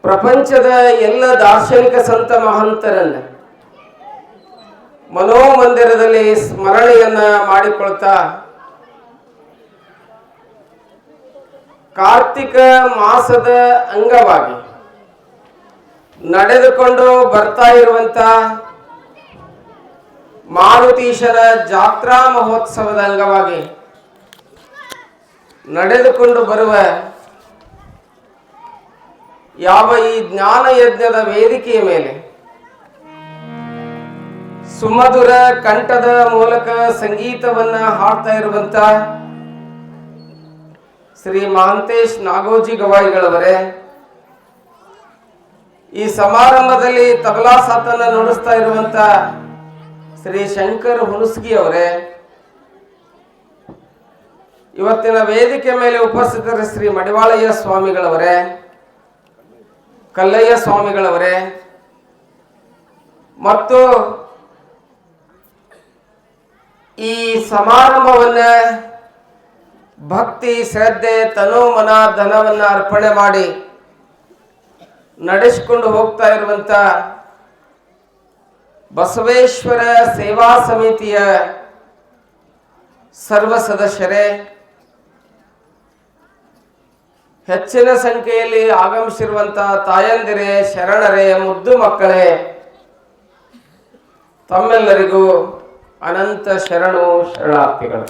ಪ್ರಪಂಚದ ಎಲ್ಲ ದಾರ್ಶನಿಕ ಸಂತ ಮಹಂತರನ್ನ ಮನೋಮಂದಿರದಲ್ಲಿ ಸ್ಮರಣೆಯನ್ನ ಮಾಡಿಕೊಳ್ತಾ ಕಾರ್ತಿಕ ಮಾಸದ ಅಂಗವಾಗಿ ನಡೆದುಕೊಂಡು ಬರ್ತಾ ಇರುವಂತ ಮಾರುತೀಶರ ಜಾತ್ರಾ ಮಹೋತ್ಸವದ ಅಂಗವಾಗಿ ನಡೆದುಕೊಂಡು ಬರುವ ಯಾವ ಈ ಜ್ಞಾನ ಯಜ್ಞದ ವೇದಿಕೆಯ ಮೇಲೆ ಸುಮಧುರ ಕಂಠದ ಮೂಲಕ ಸಂಗೀತವನ್ನ ಹಾಡ್ತಾ ಇರುವಂತ ಶ್ರೀ ಮಹಾಂತೇಶ್ ನಾಗೋಜಿ ಗವಾಯಿಗಳವರೇ, ಈ ಸಮಾರಂಭದಲ್ಲಿ ತಬಲಾ ಸಾತನ್ನ ನುಡಿಸ್ತಾ ಇರುವಂತ ಶ್ರೀ ಶಂಕರ್ ಹುಣಸ್ಗಿ ಅವರೇ, ಇವತ್ತಿನ ವೇದಿಕೆ ಮೇಲೆ ಉಪಸ್ಥಿತರ ಶ್ರೀ ಮಡಿವಾಳಯ್ಯ ಸ್ವಾಮಿಗಳವರೇ, ಕಲ್ಲಯ್ಯ ಸ್ವಾಮಿಗಳವರೇ ಮತ್ತು ಈ ಸಮಾರಂಭವನ್ನ ಭಕ್ತಿ ಶ್ರದ್ಧೆ ತನು ಮನ ಧನವನ್ನ ಅರ್ಪಣೆ ಮಾಡಿ ನಡೆಸಿಕೊಂಡು ಹೋಗ್ತಾ ಇರುವಂತ ಬಸವೇಶ್ವರ ಸೇವಾ ಸಮಿತಿಯ ಸರ್ವ ಸದಸ್ಯರೇ, ಹೆಚ್ಚಿನ ಸಂಖ್ಯೆಯಲ್ಲಿ ಆಗಮಿಸಿರುವಂತಹ ತಾಯಂದಿರೇ, ಶರಣರೇ, ಮುದ್ದು ಮಕ್ಕಳೇ, ತಮ್ಮೆಲ್ಲರಿಗೂ ಅನಂತ ಶರಣು ಶರಣಾರ್ಥಿಗಳು.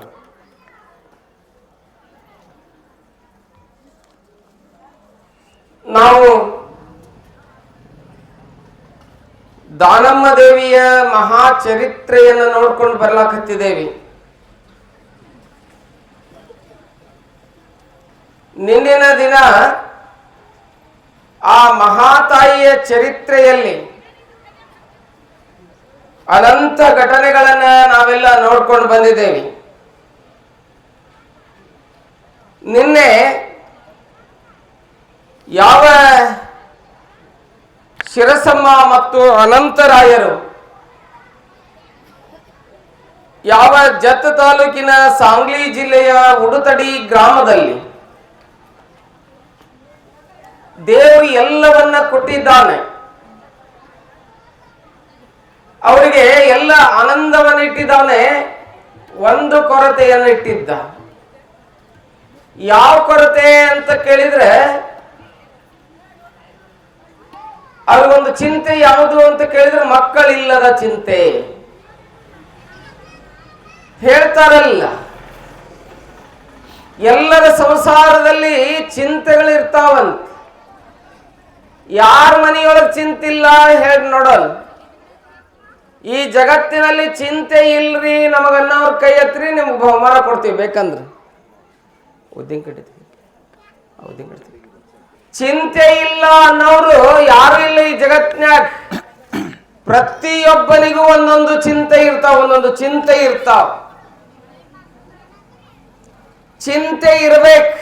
ನಾವು ದಾನಮ್ಮ ದೇವಿಯ ಮಹಾ ಚರಿತ್ರೆಯನ್ನು ನೋಡ್ಕೊಂಡು ಬರ್ಲಾಕತ್ತಿದ್ದೇವೆ. ನಿನ್ನಿನ ದಿನ ಆ ಮಹಾತಾಯಿಯ ಚರಿತ್ರೆಯಲ್ಲಿ ಅನಂತ ಘಟನೆಗಳನ್ನ ನಾವೆಲ್ಲ ನೋಡ್ಕೊಂಡು ಬಂದಿದ್ದೇವೆ. ನಿನ್ನೆ ಯಾವ ಶಿರಸಮ್ಮ ಮತ್ತು ಅನಂತರಾಯರು ಯಾವ ಜತ್ ತಾಲೂಕಿನ ಸಾಂಗ್ಲಿ ಜಿಲ್ಲೆಯ ಉಡುತಡಿ ಗ್ರಾಮದಲ್ಲಿ ದೇವರು ಎಲ್ಲವನ್ನ ಕೊಟ್ಟಿದ್ದಾನೆ, ಅವರಿಗೆ ಎಲ್ಲ ಆನಂದವನ್ನು ಇಟ್ಟಿದ್ದಾನೆ, ಒಂದು ಕೊರತೆಯನ್ನು ಇಟ್ಟಿದ್ದ. ಯಾವ ಕೊರತೆ ಅಂತ ಕೇಳಿದ್ರೆ ಅವ್ರಿಗೊಂದು ಚಿಂತೆ ಯಾವುದು ಅಂತ ಕೇಳಿದ್ರೆ ಮಕ್ಕಳಿಲ್ಲದ ಚಿಂತೆ. ಹೇಳ್ತಾರಲ್ಲ, ಎಲ್ಲರ ಸಂಸಾರದಲ್ಲಿ ಚಿಂತೆಗಳಿರ್ತಾವಂತ. ಯಾರ ಮನೆಯೊಳಗೆ ಚಿಂತಿಲ್ಲ ಹೇಳಿ ನೋಡಲ್. ಈ ಜಗತ್ತಿನಲ್ಲಿ ಚಿಂತೆ ಇಲ್ರಿ ನಮಗನ್ನವ್ರ ಕೈ ಎತ್ರಿ ನಿಮ್ಗೆ ಬಹುಮಾನ ಕೊಡ್ತೀವಿ ಬೇಕಂದ್ರೆ. ಚಿಂತೆ ಇಲ್ಲ ಅನ್ನೋರು ಯಾರು ಇಲ್ಲ ಈ ಜಗತ್ತಿನಾಗ. ಪ್ರತಿಯೊಬ್ಬನಿಗೂ ಒಂದೊಂದು ಚಿಂತೆ ಇರ್ತಾವ, ಒಂದೊಂದು ಚಿಂತೆ ಇರ್ತಾವ. ಚಿಂತೆ ಇರ್ಬೇಕು,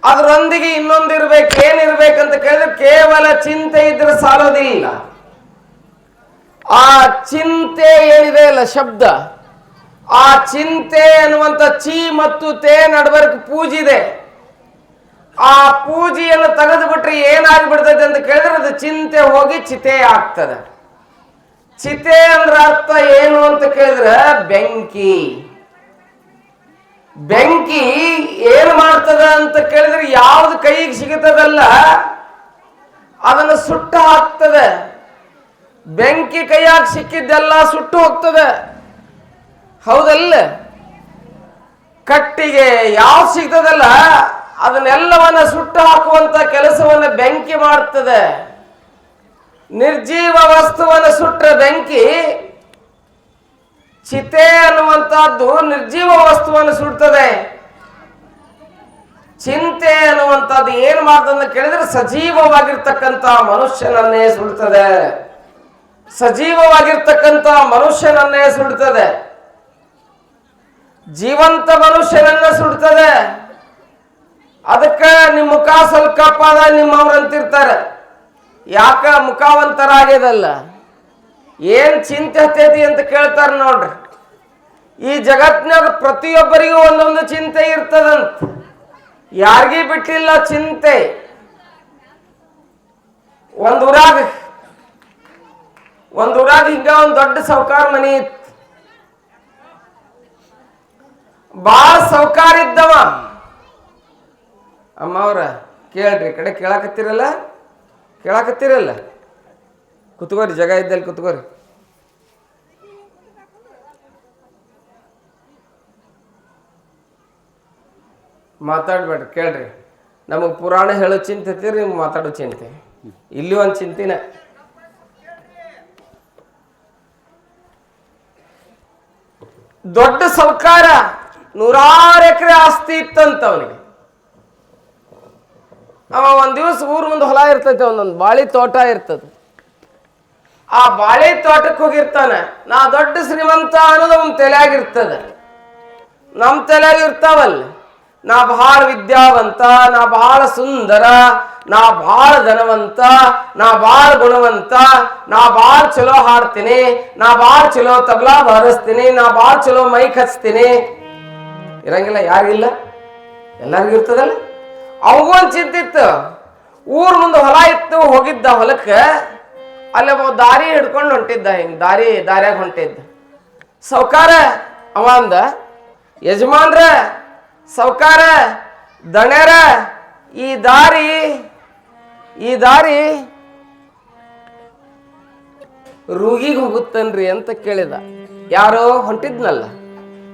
ಅದರೊಂದಿಗೆ ಇನ್ನೊಂದು ಇರ್ಬೇಕು. ಏನಿರ್ಬೇಕಂತ ಕೇಳಿದ್ರೆ ಕೇವಲ ಚಿಂತೆ ಇದ್ರೆ ಸಾಲೋದಿಲ್ಲ. ಆ ಚಿಂತೆ ಏನಿದೆ ಅಲ್ಲ ಶಬ್ದ, ಆ ಚಿಂತೆ ಅನ್ನುವಂಥ ಚಿ ಮತ್ತು ತೇ ನಡಬರ್ಕ್ ಪೂಜಿದೆ. ಆ ಪೂಜೆಯನ್ನು ತೆಗೆದು ಬಿಟ್ರೆ ಏನಾಗ್ಬಿಡ್ತದೆ ಅಂತ ಕೇಳಿದ್ರೆ ಅದು ಚಿಂತೆ ಹೋಗಿ ಚಿತೆ ಆಗ್ತದೆ. ಚಿತೆ ಅಂದ್ರೆ ಅರ್ಥ ಏನು ಅಂತ ಕೇಳಿದ್ರೆ ಬೆಂಕಿ. ಬೆಂಕಿ ಏನು ಮಾಡ್ತದ ಅಂತ ಕೇಳಿದ್ರೆ ಯಾವ್ದು ಕೈಗೆ ಸಿಗುತ್ತದಲ್ಲ ಅದನ್ನು ಸುಟ್ಟು ಹಾಕ್ತದೆ. ಬೆಂಕಿ ಕೈಯಾಗ ಸಿಕ್ಕಿದ್ದೆಲ್ಲ ಸುಟ್ಟು ಹೋಗ್ತದೆ, ಹೌದಲ್ಲ? ಕಟ್ಟಿಗೆ ಯಾವ್ದು ಸಿಗ್ತದಲ್ಲ ಅದನ್ನೆಲ್ಲವನ್ನ ಸುಟ್ಟು ಹಾಕುವಂತ ಕೆಲಸವನ್ನ ಬೆಂಕಿ ಮಾಡ್ತದೆ. ನಿರ್ಜೀವ ವಸ್ತುವನ್ನು ಸುಟ್ಟ ಬೆಂಕಿ, ಚಿತೆ ಅನ್ನುವಂಥದ್ದು ನಿರ್ಜೀವ ವಸ್ತುವನ್ನು ಸುಡ್ತದೆ. ಚಿಂತೆ ಅನ್ನುವಂಥದ್ದು ಏನ್ ಮಾಡ್ತದೆ ಕೇಳಿದ್ರೆ ಸಜೀವವಾಗಿರ್ತಕ್ಕಂಥ ಮನುಷ್ಯನನ್ನೇ ಸುಡ್ತದೆ. ಸಜೀವವಾಗಿರ್ತಕ್ಕಂಥ ಮನುಷ್ಯನನ್ನೇ ಸುಡ್ತದೆ, ಜೀವಂತ ಮನುಷ್ಯನನ್ನ ಸುಡ್ತದೆ. ಅದಕ್ಕೆ ನಿಮ್ಮ ಮುಖ ಸ್ವಲ್ಪ ಕಪ್ಪಾದ ನಿಮ್ಮವ್ರು ಅಂತಿರ್ತಾರೆ. ಯಾಕ ಮುಖ ಒಂಥರಾಗ್ಯದಲ್ಲ, ಏನ್ ಚಿಂತೆ ಹತ್ತೈತಿ ಅಂತ ಕೇಳ್ತಾರ ನೋಡ್ರಿ. ಈ ಜಗತ್ತಿನಾಗ ಪ್ರತಿಯೊಬ್ಬರಿಗೂ ಒಂದೊಂದು ಚಿಂತೆ ಇರ್ತದಂತ, ಯಾರಿಗೂ ಬಿಟ್ಟಿಲ್ಲ ಚಿಂತೆ. ಒಂದೂರಾಗ ಹಿಂಗ ಒಂದ್ ದೊಡ್ಡ ಸಾವ್ಕಾರ ಮನಿ ಇತ್ತು. ಬಾಳ ಸಾವ್ಕಾರ ಇದ್ದವ. ಅಮ್ಮವ್ರ ಕೇಳ್ರಿ, ಕಡೆ ಕೇಳಾಕತ್ತೀರಲ್ಲ, ಕುತ್ಕೋರಿ, ಜಾಗ ಇದ್ದಲ್ಲಿ ಕುತ್ಕೋರಿ. ಮಾತಾಡ್ಬೇಡ್ರಿ, ಕೇಳ್ರಿ. ನಮಗ್ ಪುರಾಣ ಹೇಳೋ ಚಿಂತೆ ಐತಿರಿ, ನಿಮ್ಗೆ ಮಾತಾಡೋ ಚಿಂತೆ. ಇಲ್ಲಿ ಒಂದು ಚಿಂತಿನ. ದೊಡ್ಡ ಸಾವ್ಕಾರ, 100 ಎಕರೆ ಆಸ್ತಿ ಇತ್ತಂತ ಅವನಿಗೆ. ಅವ ಒಂದ್ ದಿವಸ ಊರ್ ಮುಂದೆ ಹೊಲ ಇರ್ತೈತೆ, ಒಂದೊಂದು ಬಾಳಿ ತೋಟ ಇರ್ತದ. ಆ ಬಾಳಿ ತೋಟಕ್ಕೆ ಹೋಗಿರ್ತಾನ. ನಾ ದೊಡ್ಡ ಶ್ರೀಮಂತ ಅನ್ನೋದು ಅವನ ತಲೆಯಾಗಿರ್ತದ. ನಮ್ ತಲೆಯಾಗಿರ್ತಾವಲ್ಲ, ನಾ ಬಹಳ ವಿದ್ಯಾವಂತ, ನಾ ಬಹಳ ಸುಂದರ, ನಾ ಬಹಳ ಧನವಂತ, ನಾ ಬಹಳ ಗುಣವಂತ, ನಾ ಬಹಳ ಚಲೋ ಹಾಡ್ತೀನಿ, ನಾ ಬಹಳ ಚಲೋ ತಬಲಾ ಬಾರಿಸ್ತೀನಿ, ನಾ ಬಹಳ ಚಲೋ ಮೈಕ್ ಹಚ್ತೀನಿ. ಇರಂಗಿಲ್ಲ? ಯಾರಿಗಿಲ್ಲ? ಎಲ್ಲರಿಗೂ ಇರ್ತದಲ್ಲ. ಅವಗೊಂದು ಚಿಂತಿತ್ತು. ಊರ್ ಮುಂದೆ ಹೊಲ ಇತ್ತು, ಹೋಗಿದ್ದ ಹೊಲಕ್ಕೆ. ಅಲ್ಲಿ ದಾರಿ ಹಿಡ್ಕೊಂಡು ಹೊಂಟಿದ್ದ, ಹಿಂಗ್ ದಾರ್ಯಾಗ ಹೊಂಟಿದ್ದ. ಸಾವ್ಕಾರ ಅವ ಅಂದ, ಯಜಮಾನ್ರ, ಸಾವ್ಕಾರ, ದಣ್ಯರ, ಈ ದಾರಿ ರೂಗಿಗೆ ಹೋಗುತ್ತನ್ರಿ ಅಂತ ಕೇಳಿದ. ಯಾರೋ ಹೊಂಟಿದ್ನಲ್ಲ,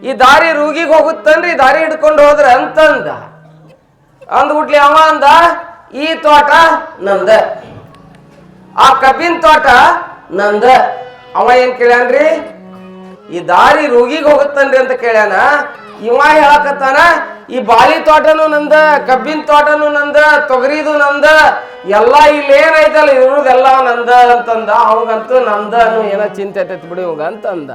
ಈ ದಾರಿ ರೂಗಿಗೆ ಹೋಗುತ್ತನ್ರಿ, ಈ ದಾರಿ ಹಿಡ್ಕೊಂಡು ಹೋದ್ರ ಅಂತಂದ. ಅಂದ್ಬಿಟ್ಲಿ ಅವ ಅಂದ, ಈ ತೋಟ ನಂದ, ಆ ಕಬ್ಬಿನ ತೋಟ ನಂದ. ಅವ ಏನ್ ಕೇಳ್ಯಾನ್ರಿ? ಈ ದಾರಿ ರೂಗಿಗೆ ಹೋಗುತ್ತನ್ರಿ ಅಂತ ಕೇಳ್ಯಾನ. ಇವ ಹೇಳಕತ್ತಾನ, ಈ ಬಾಳಿ ತೋಟನು ನಂದ, ಕಬ್ಬಿನ ತೋಟನು ನಂದ, ತೊಗರಿದು ನಂದ, ಎಲ್ಲ ಇಲ್ಲಿ ಏನೈತಲ್ಲ ಇರುವುದೆಲ್ಲ ನಂದ ಅಂತಂದ. ಅವಂಗಂತೂ ನಂದ ಅನ್ನೋ ಏನೋ ಚಿಂತೆ ಐತೈತಿ ಬಿಡಿ ಇವಾಗ ಅಂತಂದ.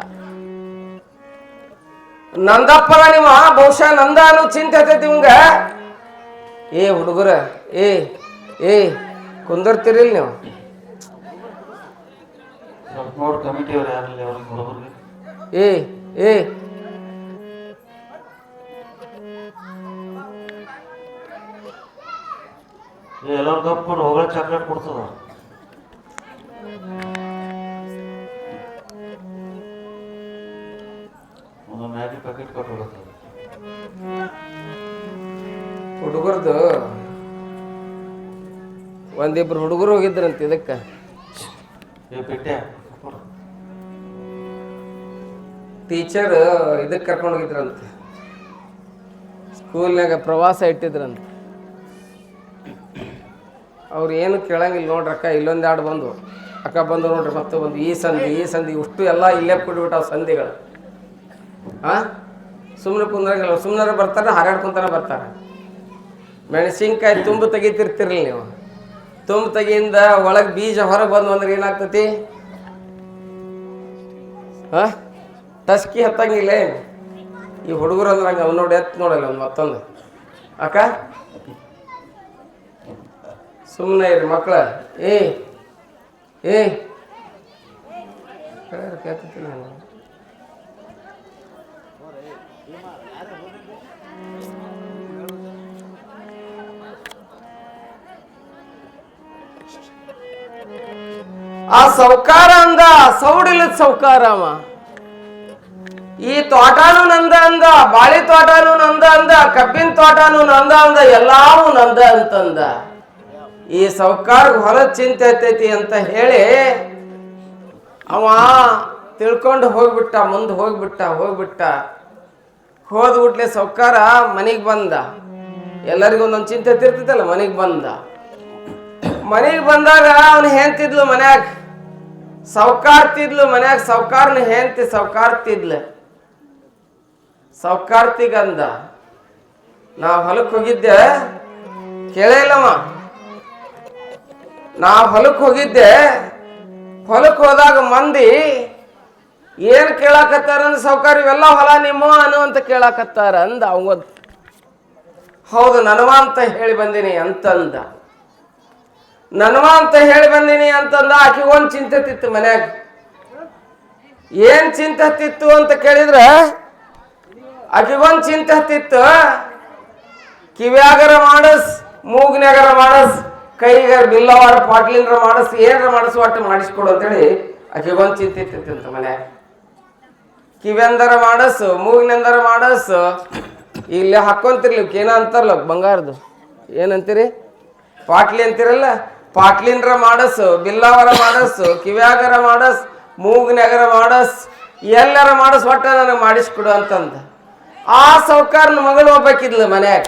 ನಂದಪ್ಪಗ ನಿಮ್ಮ ಬಹುಶಃ ನಂದ ಅನ್ನೋ ಚಿಂತೆ ಐತೈತಿ ಇವಂಗ. ಏ ಹುಡುಗರ, ಏ ಕುಂದರ್ತಿರಿಲ್ ನೀವು? ಏ ಎಲ್ಲರೂ ಕಪ್ಕೊಂಡು ಹೋಗಳ ಚಾಕ್ಲೇಟ್ ಕೊಡ್ತದ. ಒಂದು ಮ್ಯಾಗಿ ಪ್ಯಾಕೆಟ್ ಕೊಟ್ಟು ಹುಡುಗರ್ದು ಒಂದಿಬ್ರು ಹುಡುಗರು ಹೋಗಿದ್ರಂತ ಇದಕ್ಕ. ಟೀಚರ್ ಇದಕ್ಕೆ ಕರ್ಕೊಂಡು ಹೋಗಿದ್ರಂತ, ಸ್ಕೂಲ್ನಾಗ ಪ್ರವಾಸ ಇಟ್ಟಿದ್ರಂತ. ಅವ್ರು ಏನು ಕೇಳಂಗಿಲ್ಲ ನೋಡ್ರಿ. ಅಕ್ಕ ಇಲ್ಲೊಂದು ಎರಡು ಬಂದು, ಅಕ್ಕ ಬಂದು ನೋಡ್ರಿ, ಮತ್ತೆ ಬಂದು ಈ ಸಂಧಿ ಇಷ್ಟು ಎಲ್ಲ ಇಲ್ಲೇ ಕೊಟ್ಬಿಟ್ಟು ಸಂಧಿಗಳು. ಸುಮ್ಮನೆ ಕುಂದ್ರಂಗಿಲ್ಲ, ಸುಮ್ಮನೆ ಬರ್ತಾರೆ, ಹಾರಾಡ್ಕೊಂತಾನೆ ಬರ್ತಾರೆ. ಮೆಣಸಿನ್ಕಾಯಿ ತುಂಬ ತೆಗಿತಿರ್ತಿರಲಿ ನೀವು. ತುಂಬ ತೆಗಿಯಿಂದ ಒಳಗೆ ಬೀಜ ಹೊರಗೆ ಬಂದು ಅಂದ್ರೆ ಏನಾಗ್ತತಿ? ಟಸ್ಕಿ ಹತ್ತಂಗಿಲ್ಲ. ಈ ಹುಡುಗರು ಅಂದ್ರೆ ಹಂಗೆ ಅವ್ನು ನೋಡಿ ನೋಡಲ್ಲ ಒಂದು ಮತ್ತೊಂದು. ಅಕ್ಕ ಸುಮ್ಮನೆ ಇರಿ ಮಕ್ಕಳ. ಕೇಳ್ತಿಲ್ಲ ನಾನು. ಆ ಸಾವ್ಕಾರ ಅಂದ, ಸೌಡಿಲ್ಲದ ಸಾವ್ಕಾರ ಅವ. ಈ ತೋಟನೂ ನಂದ ಅಂದ, ಬಾಳಿ ತೋಟನೂ ನಂದ ಅಂದ, ಕಬ್ಬಿನ ತೋಟನೂ ನಂದ ಅಂದ, ಎಲ್ಲಾವು ನಂದ ಅಂತಂದ. ಈ ಸಾವ್ಕಾರ ಹೊಲ ಚಿಂತೆ ಐತೈತಿ ಅಂತ ಹೇಳಿ ಅವ ತಿಳ್ಕೊಂಡು ಹೋಗ್ಬಿಟ್ಟ, ಮುಂದೆ ಹೋಗ್ಬಿಟ್ಟ. ಹೋದ್ಬಿಟ್ಲೆ ಸಾವ್ಕಾರ ಮನೆಗೆ ಬಂದ. ಎಲ್ಲರಿಗೂ ಒಂದೊಂದು ಚಿಂತೆ ತಿರ್ತೈತಲ್ಲ. ಮನೆಗೆ ಬಂದಾಗ ಅವನು ಹೆಂತಿದ್ಲು ಮನ್ಯಾಗ, ಸಾವ್ಕಾರ್ತಿದ್ಲು ಮನ್ಯಾಗ. ಸಾವ್ಕಾರನ ಹೆಂತಿ ಸಾವ್ಕಾರ್ತಿಗಂದ, ನಾ ಹೊಲಕ್ಕೆ ಹೋಗಿದ್ದೆ, ಕೇಳಿಲ್ಲವ. ನಾ ಹೊಲಕ್ಕೆ ಹೋಗಿದ್ದೆ, ಹೊಲಕ್ಕೆ ಹೋದಾಗ ಮಂದಿ ಏನ್ ಕೇಳಾಕತ್ತಾರ ಅಂದ, ಸಾವ್ಕಾರ ಇವೆಲ್ಲ ಹೊಲ ನಿಮ್ಮ ಅನ್ನುವಂತ ಕೇಳಾಕತ್ತಾರ ಅಂದ. ಅವಂಗ ಹೌದು ನನವ ಅಂತ ಹೇಳಿ ಬಂದೀನಿ ಅಂತಂದ. ಆಕಿಗೊಂದು ಚಿಂತೆ ತಿತ್ತು ಮನ್ಯಾಗ. ಏನ್ ಚಿಂತೆ ಹತ್ತಿತ್ತು ಅಂತ ಕೇಳಿದ್ರ, ಆಕಿಗೊಂದು ಚಿಂತೆ ಹತ್ತಿತ್ತು, ಕಿವ್ಯಾಗರ ಮಾಡಸ್, ಮೂಗ್ನ್ಯಾಗರ ಮಾಡಸ್, ಕೈಗೆ ಬಿಲ್ಲವಾರ ಪಾಟ್ಲಿನ್ರ ಮಾಡಿಸ್ ಏನಾರ ಮಾಡಿಸ್ ಒಟ್ಟು ಮಾಡಿಸ್ಕೊಡು ಅಂತೇಳಿ ಆಕೆಗೊಂದು ಚಿಂತೆ ಇರ್ತಿತ್ತಂತ ಮನ್ಯಾಗ. ಕಿವೆಂದರ ಮಾಡಸು, ಮೂಗಿನೆಂದರ ಮಾಡಸು, ಇಲ್ಲೇ ಹಾಕೊಂತಿರ್ಲಿ ಏನ ಅಂತಾರಲ್ಲ ಬಂಗಾರದು ಏನಂತೀರಿ ಪಾಟ್ಲಿ ಅಂತಿರಲ್ಲ, ಪಾಟ್ಲಿನ್ರ ಮಾಡಸು, ಬಿಲ್ಲವರ ಮಾಡಸು, ಕಿವ್ಯಾಗರ ಮಾಡಸ್, ಮೂಗ್ನ್ಯಾಗರ ಮಾಡಸ್, ಎಲ್ಲರ ಮಾಡಸ್ ಒಟ್ಟ ನನಗೆ ಮಾಡಿಸ್ಕೊಡು ಅಂತಂದ. ಆ ಸೌಕಾರನ ಮಗಳು ಒಬ್ಬಾಕಿದ್ಲು ಮನ್ಯಾಗ.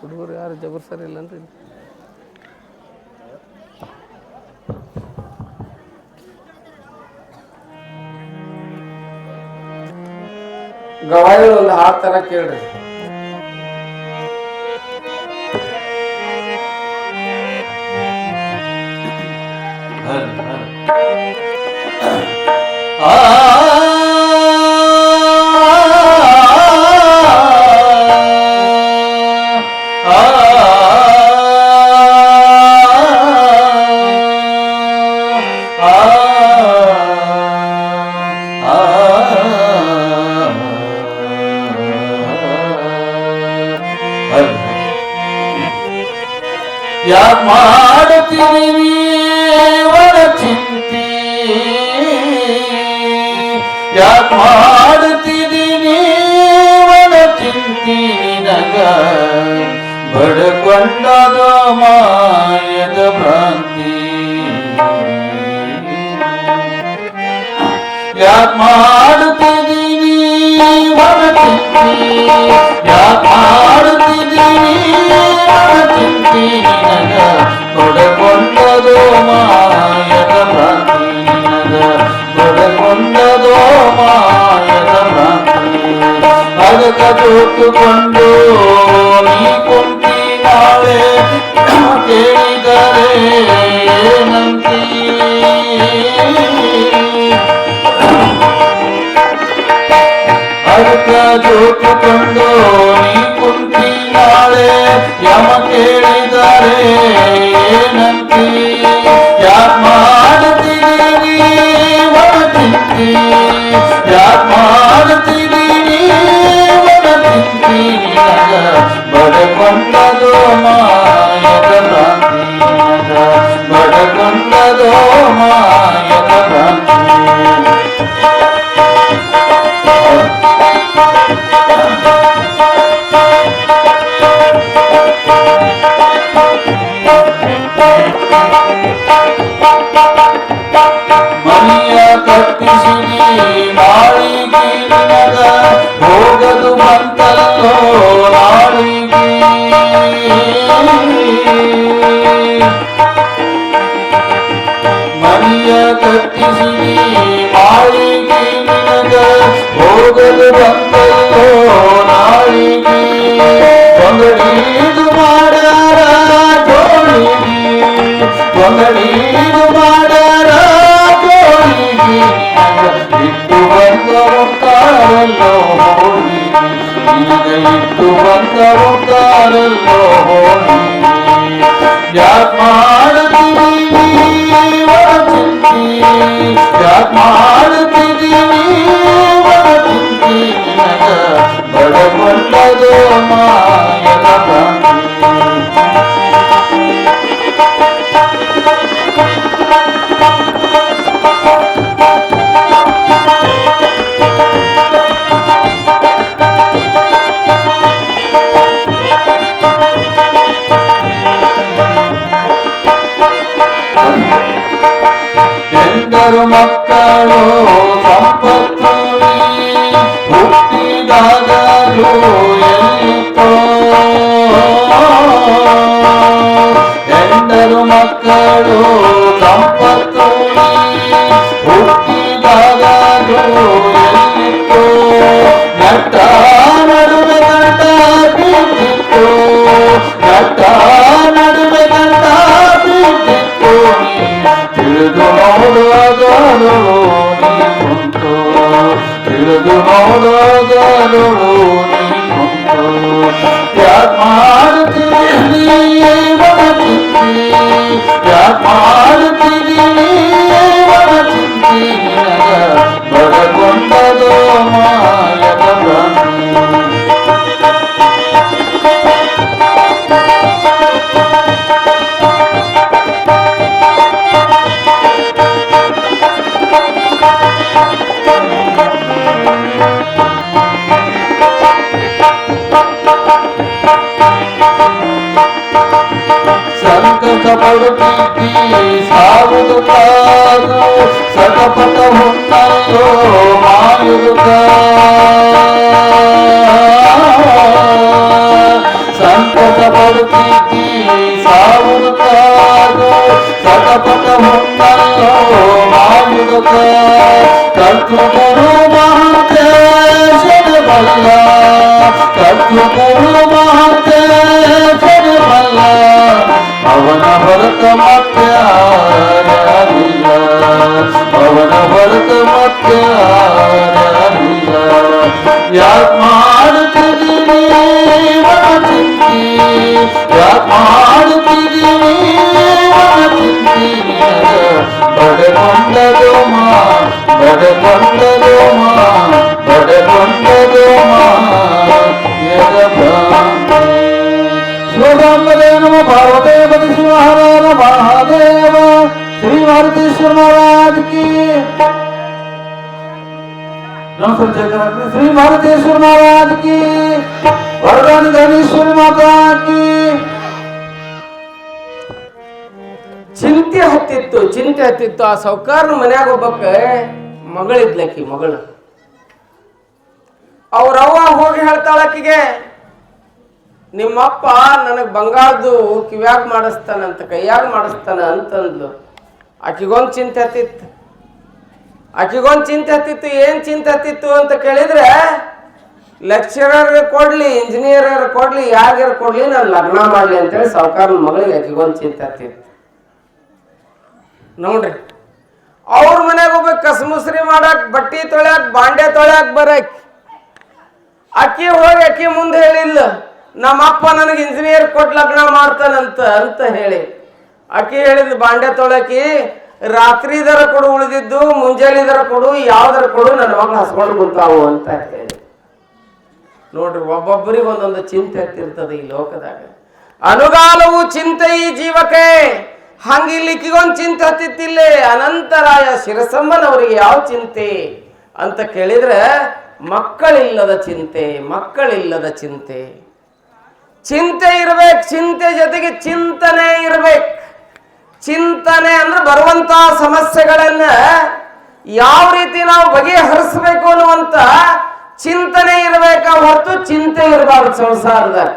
ಹುಡುಗರು ಯಾರು ಜಬರ್ ಸರಿ ಇಲ್ಲನ್ರಿ. ಗವಾಯಿ ಒಂದು ಹಾಡು ತರ ಕೇಳ್ರಿ. ಯಾಕ್ ಮಾಡುತ್ತೀರಿ ನೀವನ ಚಿಂತಿ, ಯಾಕ್ ಮಾಡುತ್ತೀರಿ ನೀವನ ಚಿಂತಿ, ನಿನಗ ಬಡಕೊಂಡದ ಮಾಯದ ಭ್ರಾಂತಿ. ಯಾಕ್ ಮಾಡುತ್ತೀರಿ ನೀವನ ಚಿಂತಿ, ಯಾಕ್ ಮಾಡುತ್ತೀರಿ ನೀವನ ಚಿಂತಿ, ನಿನಗ ಬಡಕೊಂಡದೋ ಮಾಯದ ಭ್ರಾಂತಿ, ನಿನಗ ಬಡಕೊಂಡದೋ ಮಾಯದ ಭ್ರಾಂತಿ. ಅದಕ್ಕ ಜೋತುಕೊಂಡು ನೀ ಕುಂತಿ ನಾಳೆ ಕೇಳಿದರೆ ಏನಂತೀ, ಅದಕ್ಕ ಜೋತುಕೊಂಡು ನೀ ಕುಂತಿ ನಾಳೆ ಯಮ ಕೇಳಿದರೆ ಏನಂತೀ. ಯಾಕ್ ಮಾಡುತ್ತೀರಿ ನೀವನ ಚಿಂತಿ, ಯಾಕ್ ಮಾಡುತ್ತೀರಿ ನೀವನ ಚಿಂತಿ, ನಿನಗ ಬಡಕೊಂಡದೋ ಮಾಯದ ಭ್ರಾಂತಿ, ನಿನಗ ಬಡಕೊಂಡದೋ ಮಾಯದ ಭ್ರಾಂತಿ. ಮನೆಯ ಕಟ್ಟಿಸಿರಿ ಮಾಳಿಗೆ, ನಿನಗ ಹೋಗದು ಬಂತಲ್ಲೋ ನಾಳಿಗೆ. ಮನೆಯ ಕಟ್ಟಿಸಿರಿ ಮಾಳಿಗೆ, ನಿನಗ ಹೋಗದು ಬಂತಲ್ಲೋ ನಾಳಿಗೆ. ಒಂದಡೀದು ಮಾಡ್ಯಾರ ಜೋಳಿಗೆ, ಒಂದಡೀದು ಮಾಡ್ಯಾರ ಜೋಳಿಗೆ, ಇಟ್ಟು ಬಂದರುತ್ತಾರಲ್ಲೋ ಹೋಳಿಗೆ, ನಿನಗ ಇಟ್ಟು ಬಂದರುತ್ತಾರಲ್ಲೋ ಹೋಳಿಗೆ. ಯಾಕ್ ಮಾಡುತ್ತೀರಿ ನೀವನ ಚಿಂತಿ, ಯಾಕ್ ಮಾಡುತ್ತೀರಿ ನೀವನ ಚಿಂತಿ, ನಿನಗ ಬಡಕೊಂಡದೋ ಮಾಯದ ಭ್ರಾಂತಿ. ಎಂದರು ಮಕ್ಕಳು ಸಂಪತ್ತು ಹುಟ್ಟಿದಾಗಲೂ ಎಲ್ಲಿತ್ತೋ, ಎಂದರು ಮಕ್ಕಳು ಸಂಪತ್ತು ಹುಟ್ಟಿದಾಗಲೂ ಎಲ್ಲಿತ್ತೋ, ಇಳಿದು ನೋಡೋದರುಳು ನೀನು ಯಾಕ್ ಮಾಡುತ್ತೀರಿ ಮನ ಚಿಂತೆ ಯಾಕ್ ಮಾಡುತ್ತೀರಿ ಮನ ಚಿಂತೆ ನಿನಗ ಬಡಕೊಂಡದೋ ಮಾಯದ ಭ್ರಾಂತಿ ಸಂಕಟ ಪಡುತ್ತೀ ಸಾವುದು ಕಾದು ಸಟಪಟ ಹುಣ್ಣಲ್ಲೋ ಮಾಯುದು ಸಂಕಟ ಪಡುತ್ತೀ ಸಾವುದು ಕಾದು ಸಟಪಟ ಹುಣ್ಣಲ್ಲೋ ಮಾಯುದು ಕರ್ತು ಗುರು ಮಹಾಂತೇಶನ ಬಲ್ಲ ಕರ್ತು ಗುರು ಮಹಾಂತೇಶನ ಬಲ್ಲ ಅವನ ಹೊರತ ಮತ್ತೆ ಯಾರಿಲ್ಲ ಅವನ ಹೊರತ ಮತ್ತೆ ಯಾರಿಲ್ಲ ಯಾಕ್ ಮಾಡುತ್ತಿದ್ದೀವಿ ಮನ ಚಿಂತೆ ಯಾಕ್ ಮಾಡುತ್ತಿದ್ದೀವಿ ಮನ ಚಿಂತೆ ಬಡಕೊಂಡದು ಮಾ ಬಡಕೊಂಡದು ಮಾ ಬಡಕೊಂಡದು ಮಾ ಯದ ಭ್ರಾಂತಿ ಶಿವರಾಮದೇ ನಮ ಪಾರ್ವತೇ ಪತಿ ಶಿವಹರ ಮಹಾದೇವ ಶ್ರೀ ಮಾರುತೀಶ್ವರ महाराज की श्री मारुतीश्वर महाराज की वरदानी धनेश्वरी माता की ಚಿಂತೆ ಹತ್ತಿತ್ತು ಆ ಸೌಕಾರನ ಮನ್ಯಾಗ ಒಬ್ಬಕ್ಕ ಮಗಳಿದ್ಲಕ್ಕಿ ಮಗಳು ಅವ್ರವ್ವ ಹೋಗಿ ಹೇಳ್ತಾಳಕ್ಕಿಗೆ ನಿಮ್ಮಪ್ಪ ನನಗ್ ಬಂಗಾರದು ಕಿವ್ಯಾಗ ಮಾಡಿಸ್ತಾನಂತ ಕೈಯಾಗ ಮಾಡಿಸ್ತಾನ ಅಂತಂದ್ಲು ಆಕಿಗೊಂದು ಚಿಂತೆ ಹತ್ತಿತ್ತು ಏನ್ ಚಿಂತೆ ಹತ್ತಿತ್ತು ಅಂತ ಕೇಳಿದ್ರೆ ಲೆಕ್ಚರರ್ ಕೊಡ್ಲಿ ಇಂಜಿನಿಯರ್ ಕೊಡ್ಲಿ ಯಾರ್ಯಾರು ಕೊಡ್ಲಿ ನಾನು ಲಗ್ನ ಮಾಡ್ಲಿ ಅಂತೇಳಿ ಸಾವುಕಾರನ ಮಗಳಿಗೆ ಆಕಿಗೊಂದು ಚಿಂತೆ ಹತ್ತಿತ್ತು ನೋಡ್ರಿ ಅವ್ರ ಮನೆಗೆ ಹೋಗ್ಬೇಕು ಕಸಮುಸ್ರಿ ಮಾಡಕ್ ಬಟ್ಟಿ ತೊಳ್ಯಾಕ್ ಬಾಂಡೆ ತೊಳ್ಯಾಕ್ ಬರಕ್ ಅಕ್ಕಿ ಹೋಗಿ ಅಕ್ಕಿ ಮುಂದೆ ಹೇಳಿಲ್ಲ ನಮ್ಮಪ್ಪ ನನಗೆ ಇಂಜಿನಿಯರ್ ಕೊಟ್ಟು ಲಗ್ನ ಮಾಡ್ತಾನಂತ ಹೇಳಿ ಅಕ್ಕಿ ಹೇಳಿದ್ಲು ಬಾಂಡೆ ತೊಳಕಿ ರಾತ್ರಿ ದರ ಕೊಡು ಉಳಿದಿದ್ದು ಮುಂಜಾನೆ ದರ ಕೊಡು ಯಾವ್ದರ ಕೊಡು ನನ್ನ ಮಗಳು ಹಸ್ಕೊಂಡು ಕುಂತಾವು ಅಂತ ಹೇಳಿ ನೋಡ್ರಿ ಒಬ್ಬೊಬ್ಬರಿಗೆ ಒಂದೊಂದು ಚಿಂತೆ ಹತ್ತಿರ್ತದೆ ಈ ಲೋಕದಾಗ ಅನುಗಾಲವು ಚಿಂತೆ ಈ ಜೀವಕ್ಕೆ ಹಂಗಿಲ್ಲಿಕ್ಕಿಗೊಂದು ಚಿಂತೆ ಹತ್ತಿತ್ತಿಲ್ಲೇ ಅನಂತರಾಯ ಶಿರಸಮ್ಮನವರಿಗೆ ಯಾವ ಚಿಂತೆ ಅಂತ ಕೇಳಿದ್ರೆ ಮಕ್ಕಳಿಲ್ಲದ ಚಿಂತೆ ಚಿಂತೆ ಇರ್ಬೇಕು ಚಿಂತೆ ಜೊತೆಗೆ ಚಿಂತನೆ ಇರ್ಬೇಕು ಚಿಂತನೆ ಅಂದ್ರೆ ಬರುವಂತ ಸಮಸ್ಯೆಗಳನ್ನ ಯಾವ ರೀತಿ ನಾವು ಬಗೆಹರಿಸಬೇಕು ಅನ್ನುವಂತ ಚಿಂತನೆ ಇರಬೇಕ ಹೊರತು ಚಿಂತೆ ಇರಬಾರ್ದು ಸಂಸಾರದಾಗ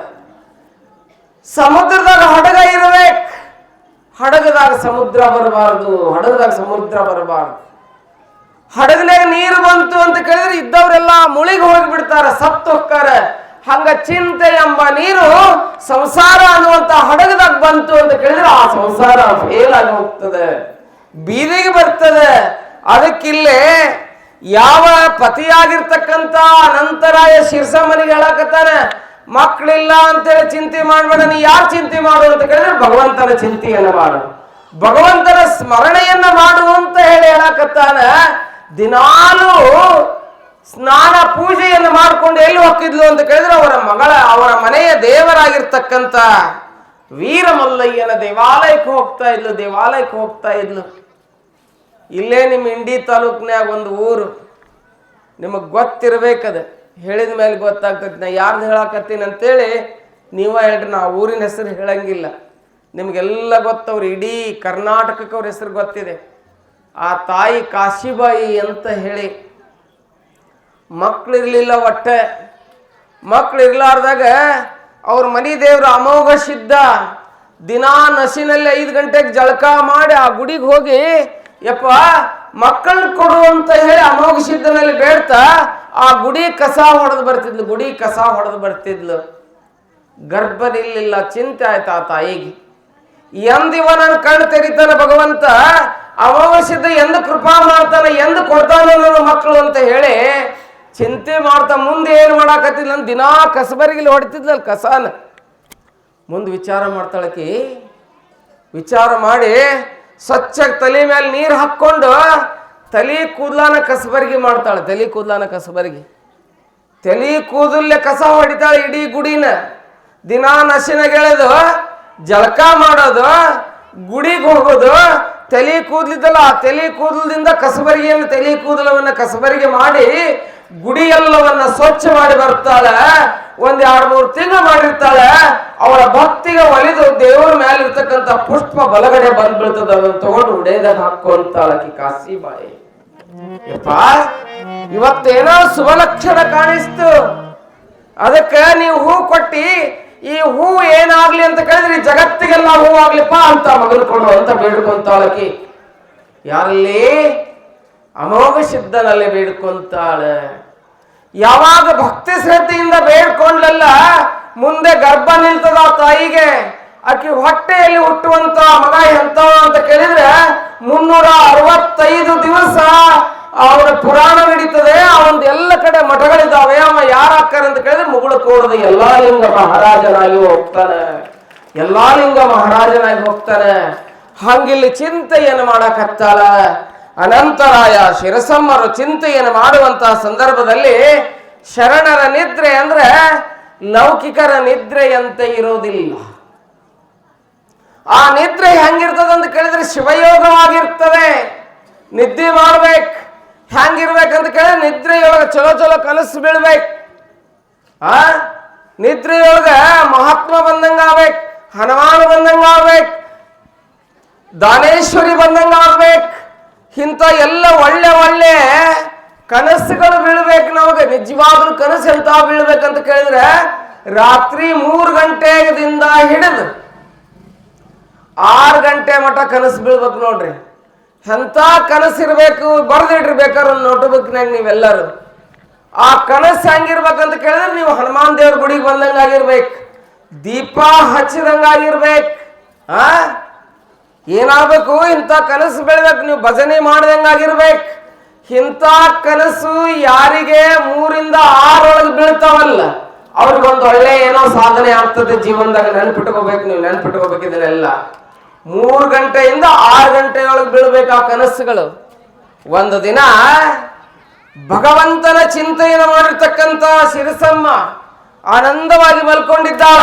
ಸಮುದ್ರದಾಗ ಹಡಗ ಇರ್ಬೇಕು ಹಡಗದಾಗ ಸಮುದ್ರ ಬರಬಾರ್ದು ಹಡಗನಾಗ ನೀರು ಬಂತು ಅಂತ ಕೇಳಿದ್ರೆ ಇದ್ದವರೆಲ್ಲ ಮುಳಿಗೆ ಹೋಗಿಬಿಡ್ತಾರ ಸತ್ತು ಹೋಗ್ತಾರ ಹಂಗ ಚಿಂತೆ ಎಂಬ ನೀರು ಸಂಸಾರ ಅನ್ನುವಂತ ಹಡಗದಾಗ ಬಂತು ಅಂತ ಕೇಳಿದ್ರೆ ಆ ಸಂಸಾರ ಫೇಲ್ ಆಗಿ ಹೋಗ್ತದೆ ಬೀದಿಗೆ ಬರ್ತದೆ ಅದಕ್ಕಿಲ್ಲೇ ಯಾವ ಪತಿಯಾಗಿರ್ತಕ್ಕಂತ ಅನಂತರಾಯ ಶಿರ್ಸಮ್ಮನಿಗೆ ಹೇಳಕತ್ತಾನೆ ಮಕ್ಕಳಿಲ್ಲ ಅಂತೇಳಿ ಚಿಂತೆ ಮಾಡ್ಬೇಡ ನೀ ಯಾರು ಚಿಂತೆ ಮಾಡು ಅಂತ ಕೇಳಿದ್ರೆ ಭಗವಂತನ ಚಿಂತೆಯನ್ನ ಮಾಡು ಭಗವಂತನ ಸ್ಮರಣೆಯನ್ನ ಮಾಡು ಅಂತ ಹೇಳಕತ್ತಾನ ದಿನಾಲೂ ಸ್ನಾನ ಪೂಜೆಯನ್ನು ಮಾಡ್ಕೊಂಡು ಎಲ್ಲಿ ಹೋಗಿದ್ಲು ಅಂತ ಕೇಳಿದ್ರೆ ಅವರ ಮನೆಯ ದೇವರಾಗಿರ್ತಕ್ಕಂಥ ವೀರಮಲ್ಲಯ್ಯನ ದೇವಾಲಯಕ್ಕೆ ಹೋಗ್ತಾ ಇದ್ಲು ಇಲ್ಲೇ ನಿಮ್ಮ ಇಂಡಿ ತಾಲೂಕ್ನ್ಯಾಗ ಒಂದು ಊರು ನಿಮಗೆ ಗೊತ್ತಿರ್ಬೇಕದ ಹೇಳಿದ ಮೇಲೆ ಗೊತ್ತಾಗ್ತದೆ ನಾ ಯಾರ್ದು ಹೇಳಕತ್ತೀನಿ ಅಂತೇಳಿ ನೀವ ಹೇಳ್ರಿ ನಾ ಊರಿನ ಹೆಸರು ಹೇಳಂಗಿಲ್ಲ ನಿಮ್ಗೆಲ್ಲ ಗೊತ್ತವ್ರು ಇಡೀ ಕರ್ನಾಟಕಕ್ಕೆ ಅವ್ರ ಹೆಸರು ಗೊತ್ತಿದೆ ಆ ತಾಯಿ ಕಾಶಿಬಾಯಿ ಅಂತ ಹೇಳಿ ಮಕ್ಕಳಿರ್ಲಿಲ್ಲ ಒಟ್ಟೆ ಮಕ್ಕಳಿರ್ಲಾರ್ದಾಗ ಅವ್ರ ಮನಿ ದೇವ್ರ ಅಮೋಘ ಸಿದ್ಧ ದಿನಾ ನಸಿನಲ್ಲಿ 5 ಗಂಟೆಗೆ ಜಳಕ ಮಾಡಿ ಆ ಗುಡಿಗೆ ಹೋಗಿ ಯಪ್ಪ ಮಕ್ಕಳನ್ನ ಕೊಡು ಅಂತ ಹೇಳಿ ಅಮೋಘ ಸಿದ್ಧನಲ್ಲಿ ಬೇಡ್ತಾ ಆ ಗುಡಿ ಕಸ ಹೊಡೆದು ಬರ್ತಿದ್ಲು ಗರ್ಭ ನಿಲ್ಲಿಲ್ಲ ಚಿಂತೆ ಆಯ್ತು ಆ ತಾಯಿಗೆ ಎಂದಿವ ನನ್ನ ಕಣ್ಣು ತೆರಿತಾನ ಭಗವಂತ ಅಮೋಘ ಸಿದ್ಧ ಎಂದು ಕೃಪಾ ಮಾಡ್ತಾನೆ ಎಂದು ಕೊಡ್ತಾನ ನನ್ನ ಮಕ್ಕಳು ಅಂತ ಹೇಳಿ ಚಿಂತೆ ಮಾಡ್ತಾ ಮುಂದೆ ಏನು ಮಾಡಾಕತ್ತಿಲ್ಲ ನನ್ ದಿನಾ ಕಸಬರಿಗಿಲ್ಲಿ ಹೊಡಿತಿದ್ಲಲ್ಲ ಕಸಾನ. ಮುಂದೆ ವಿಚಾರ ಮಾಡ್ತಾಳಕಿ. ವಿಚಾರ ಮಾಡಿ ಸ್ವಚ್ಛ ತಲೆ ಮೇಲೆ ನೀರು ಹಾಕ್ಕೊಂಡು ತಲೆ ಕೂದಲಾನ ಕಸಬರಿಗೆ ಮಾಡ್ತಾಳೆ. ತಲೆ ಕೂದಲಾನ ಕಸಬರಿಗೆ ತಲೆ ಕೂದಲೇ ಕಸ ಹೊಡಿತಾಳೆ ಇಡೀ ಗುಡಿನ. ದಿನಾ ನಶಿನಾಗೆಳೆದು ಜಳಕ ಮಾಡೋದು, ಗುಡಿಗೆ ಹೋಗೋದು, ತಲೆ ಕೂದಲಿದ್ದಲ್ಲ ಆ ತಲೆ ಕೂದಲದಿಂದ ಕಸಬರಿಗೆಯನ್ನು ತಲೆ ಕೂದಲವನ್ನ ಕಸಬರಿಗೆ ಮಾಡಿ ಗುಡಿ ಎಲ್ಲವನ್ನ ಸ್ವಚ್ಛ ಮಾಡಿ ಬರ್ತಾಳೆ. 1-2-3 ತಿಂಗಳು ಮಾಡಿರ್ತಾಳೆ. ಅವಳ ಭಕ್ತಿಗೆ ಒಲಿದು ದೇವರ ಮೇಲೆ ಇರ್ತಕ್ಕಂಥ ಪುಷ್ಪ ಬಲಗಡೆ ಬಂದ್ ಬೀಳ್ತದ. ಅದನ್ನ ತಗೊಂಡು ಉಡೇದಾಗ ಹಾಕೊಂತಾಳಕಿ ಕಾಶಿಬಾಯಿ. ಯಪ್ಪ ಇವತ್ತೇನೋ ಶುಭ ಲಕ್ಷಣ ಕಾಣಿಸ್ತು, ಅದಕ್ಕೆ ನೀವು ಹೂ ಕೊಟ್ಟಿ ಈ ಹೂ ಏನಾಗ್ಲಿ ಅಂತ ಕೇಳಿದ್ರಿ ಜಗತ್ತಿಗೆಲ್ಲ ಹೂ ಆಗ್ಲಿಪ್ಪ ಅಂತ ಮಗನ್ಕೊಂಡು ಅಂತ ಬೇಡ್ಕೊಂತಾಳಕಿ. ಯಾರಲ್ಲಿ? ಅಮೋಘ ಸಿದ್ಧನಲ್ಲಿ ಬೇಡ್ಕೊಂತಾಳೆ. ಯಾವಾಗ ಭಕ್ತಿ ಶ್ರದ್ಧೆಯಿಂದ ಬೇಡ್ಕೊಂಡ್ಲಲ್ಲ ಮುಂದೆ ಗರ್ಭ ನಿಲ್ತದ ಆ ತಾಯಿಗೆ. ಆಕಿ ಹೊಟ್ಟೆಯಲ್ಲಿ ಹುಟ್ಟುವಂತ ಮಗ ಎಂತವ ಅಂತ ಕೇಳಿದ್ರೆ 365 ದಿವಸ ಅವನ ಪುರಾಣ ನಡೀತದೆ. ಅವನ್ ಎಲ್ಲ ಕಡೆ ಮಠಗಳಿದ್ದಾವೆ. ಅವ ಯಾರಾಕ್ಕಾರ ಅಂತ ಕೇಳಿದ್ರೆ ಮುಗುಳು ಕೋಡದ ಎಲ್ಲಾ ಲಿಂಗ ಮಹಾರಾಜನಾಗಿ ಹೋಗ್ತಾನೆ. ಎಲ್ಲಾ ಲಿಂಗ ಮಹಾರಾಜನಾಗಿ ಹೋಗ್ತಾನೆ. ಹಂಗಿಲ್ಲಿ ಚಿಂತೆಯನ್ನು ಮಾಡಕತ್ತಾಳ. ಅನಂತರಾಯ ಶಿರಸಮ್ಮರು ಚಿಂತೆಯನ್ನು ಮಾಡುವಂತಹ ಸಂದರ್ಭದಲ್ಲಿ ಶರಣರ ನಿದ್ರೆ ಅಂದ್ರೆ ಲೌಕಿಕರ ನಿದ್ರೆಯಂತೆ ಇರೋದಿಲ್ಲ. ಆ ನಿದ್ರೆ ಹೆಂಗಿರ್ತದ ಅಂತ ಕೇಳಿದ್ರೆ ಶಿವಯೋಗವಾಗಿರ್ತದೆ. ನಿದ್ದೆ ಮಾಡ್ಬೇಕು. ಹೆಂಗಿರ್ಬೇಕಂತ ಕೇಳಿದ್ರೆ ನಿದ್ರೆಯೊಳಗ ಚಲೋ ಚಲೋ ಕನಸು ಬೀಳ್ಬೇಕು. ನಿದ್ರೆಯೊಳಗ ಮಹಾತ್ಮ ಬಂದಂಗ ಆಗ್ಬೇಕು, ಹನುಮಾನ ಬಂದಂಗ ಆಗ್ಬೇಕು, ದಾನೇಶ್ವರಿ ಬಂದಂಗ ಆಗ್ಬೇಕು. ಇಂಥ ಎಲ್ಲ ಒಳ್ಳೆ ಒಳ್ಳೆ ಕನಸುಗಳು ಬೀಳ್ಬೇಕು ನಮಗೆ. ನಿಜವಾಗ್ಲೂ ಕನಸು ಎಂತ ಬೀಳ್ಬೇಕಂತ ಕೇಳಿದ್ರೆ ರಾತ್ರಿ 3 ಗಂಟೆದಿಂದ ಹಿಡಿದು 6 ಗಂಟೆ ಮಠ ಕನಸು ಬೀಳ್ಬೇಕು ನೋಡ್ರಿ. ಎಂತ ಕನಸಿರ್ಬೇಕು ಬರ್ದಿಟ್ಟಿರ್ಬೇಕಾದ್ರೆ ಒಂದು ನೋಟ್ಬುಕ್ನಾಗ ನೀವೆಲ್ಲರೂ. ಆ ಕನಸು ಹೆಂಗಿರ್ಬೇಕಂತ ಕೇಳಿದ್ರೆ ನೀವು ಹನುಮಾನ್ ದೇವ್ರ ಗುಡಿಗೆ ಬಂದಂಗ ಆಗಿರ್ಬೇಕು, ದೀಪ ಹಚ್ಚಿದಂಗ ಆಗಿರ್ಬೇಕು. ಏನಾಗಬೇಕು? ಇಂಥ ಕನಸು ಬೆಳಿಬೇಕು. ನೀವು ಭಜನೆ ಮಾಡ್ದಂಗಾಗಿರ್ಬೇಕು. ಇಂಥ ಕನಸು ಯಾರಿಗೆ 3ರಿಂದ 6 ಒಳಗೆ ಬೀಳ್ತಾವಲ್ಲ ಅವ್ರಿಗೊಂದು ಒಳ್ಳೆ ಏನೋ ಸಾಧನೆ ಆಗ್ತದೆ ಜೀವನದಾಗ. ನೆನ್ಪಿಟ್ಕೋಬೇಕು, ನೀವು ನೆನ್ಪಿಟ್ಕೋಬೇಕಿದೆಲ್ಲ. 3 ಗಂಟೆಯಿಂದ 6 ಗಂಟೆಯೊಳಗೆ ಬೀಳ್ಬೇಕು ಆ ಕನಸುಗಳು. ಒಂದು ದಿನ ಭಗವಂತನ ಚಿಂತೆಯನ್ನು ಮಾಡಿರ್ತಕ್ಕಂಥ ಶಿರಸಮ್ಮ ಆನಂದವಾಗಿ ಮಲ್ಕೊಂಡಿದ್ದಾಳ.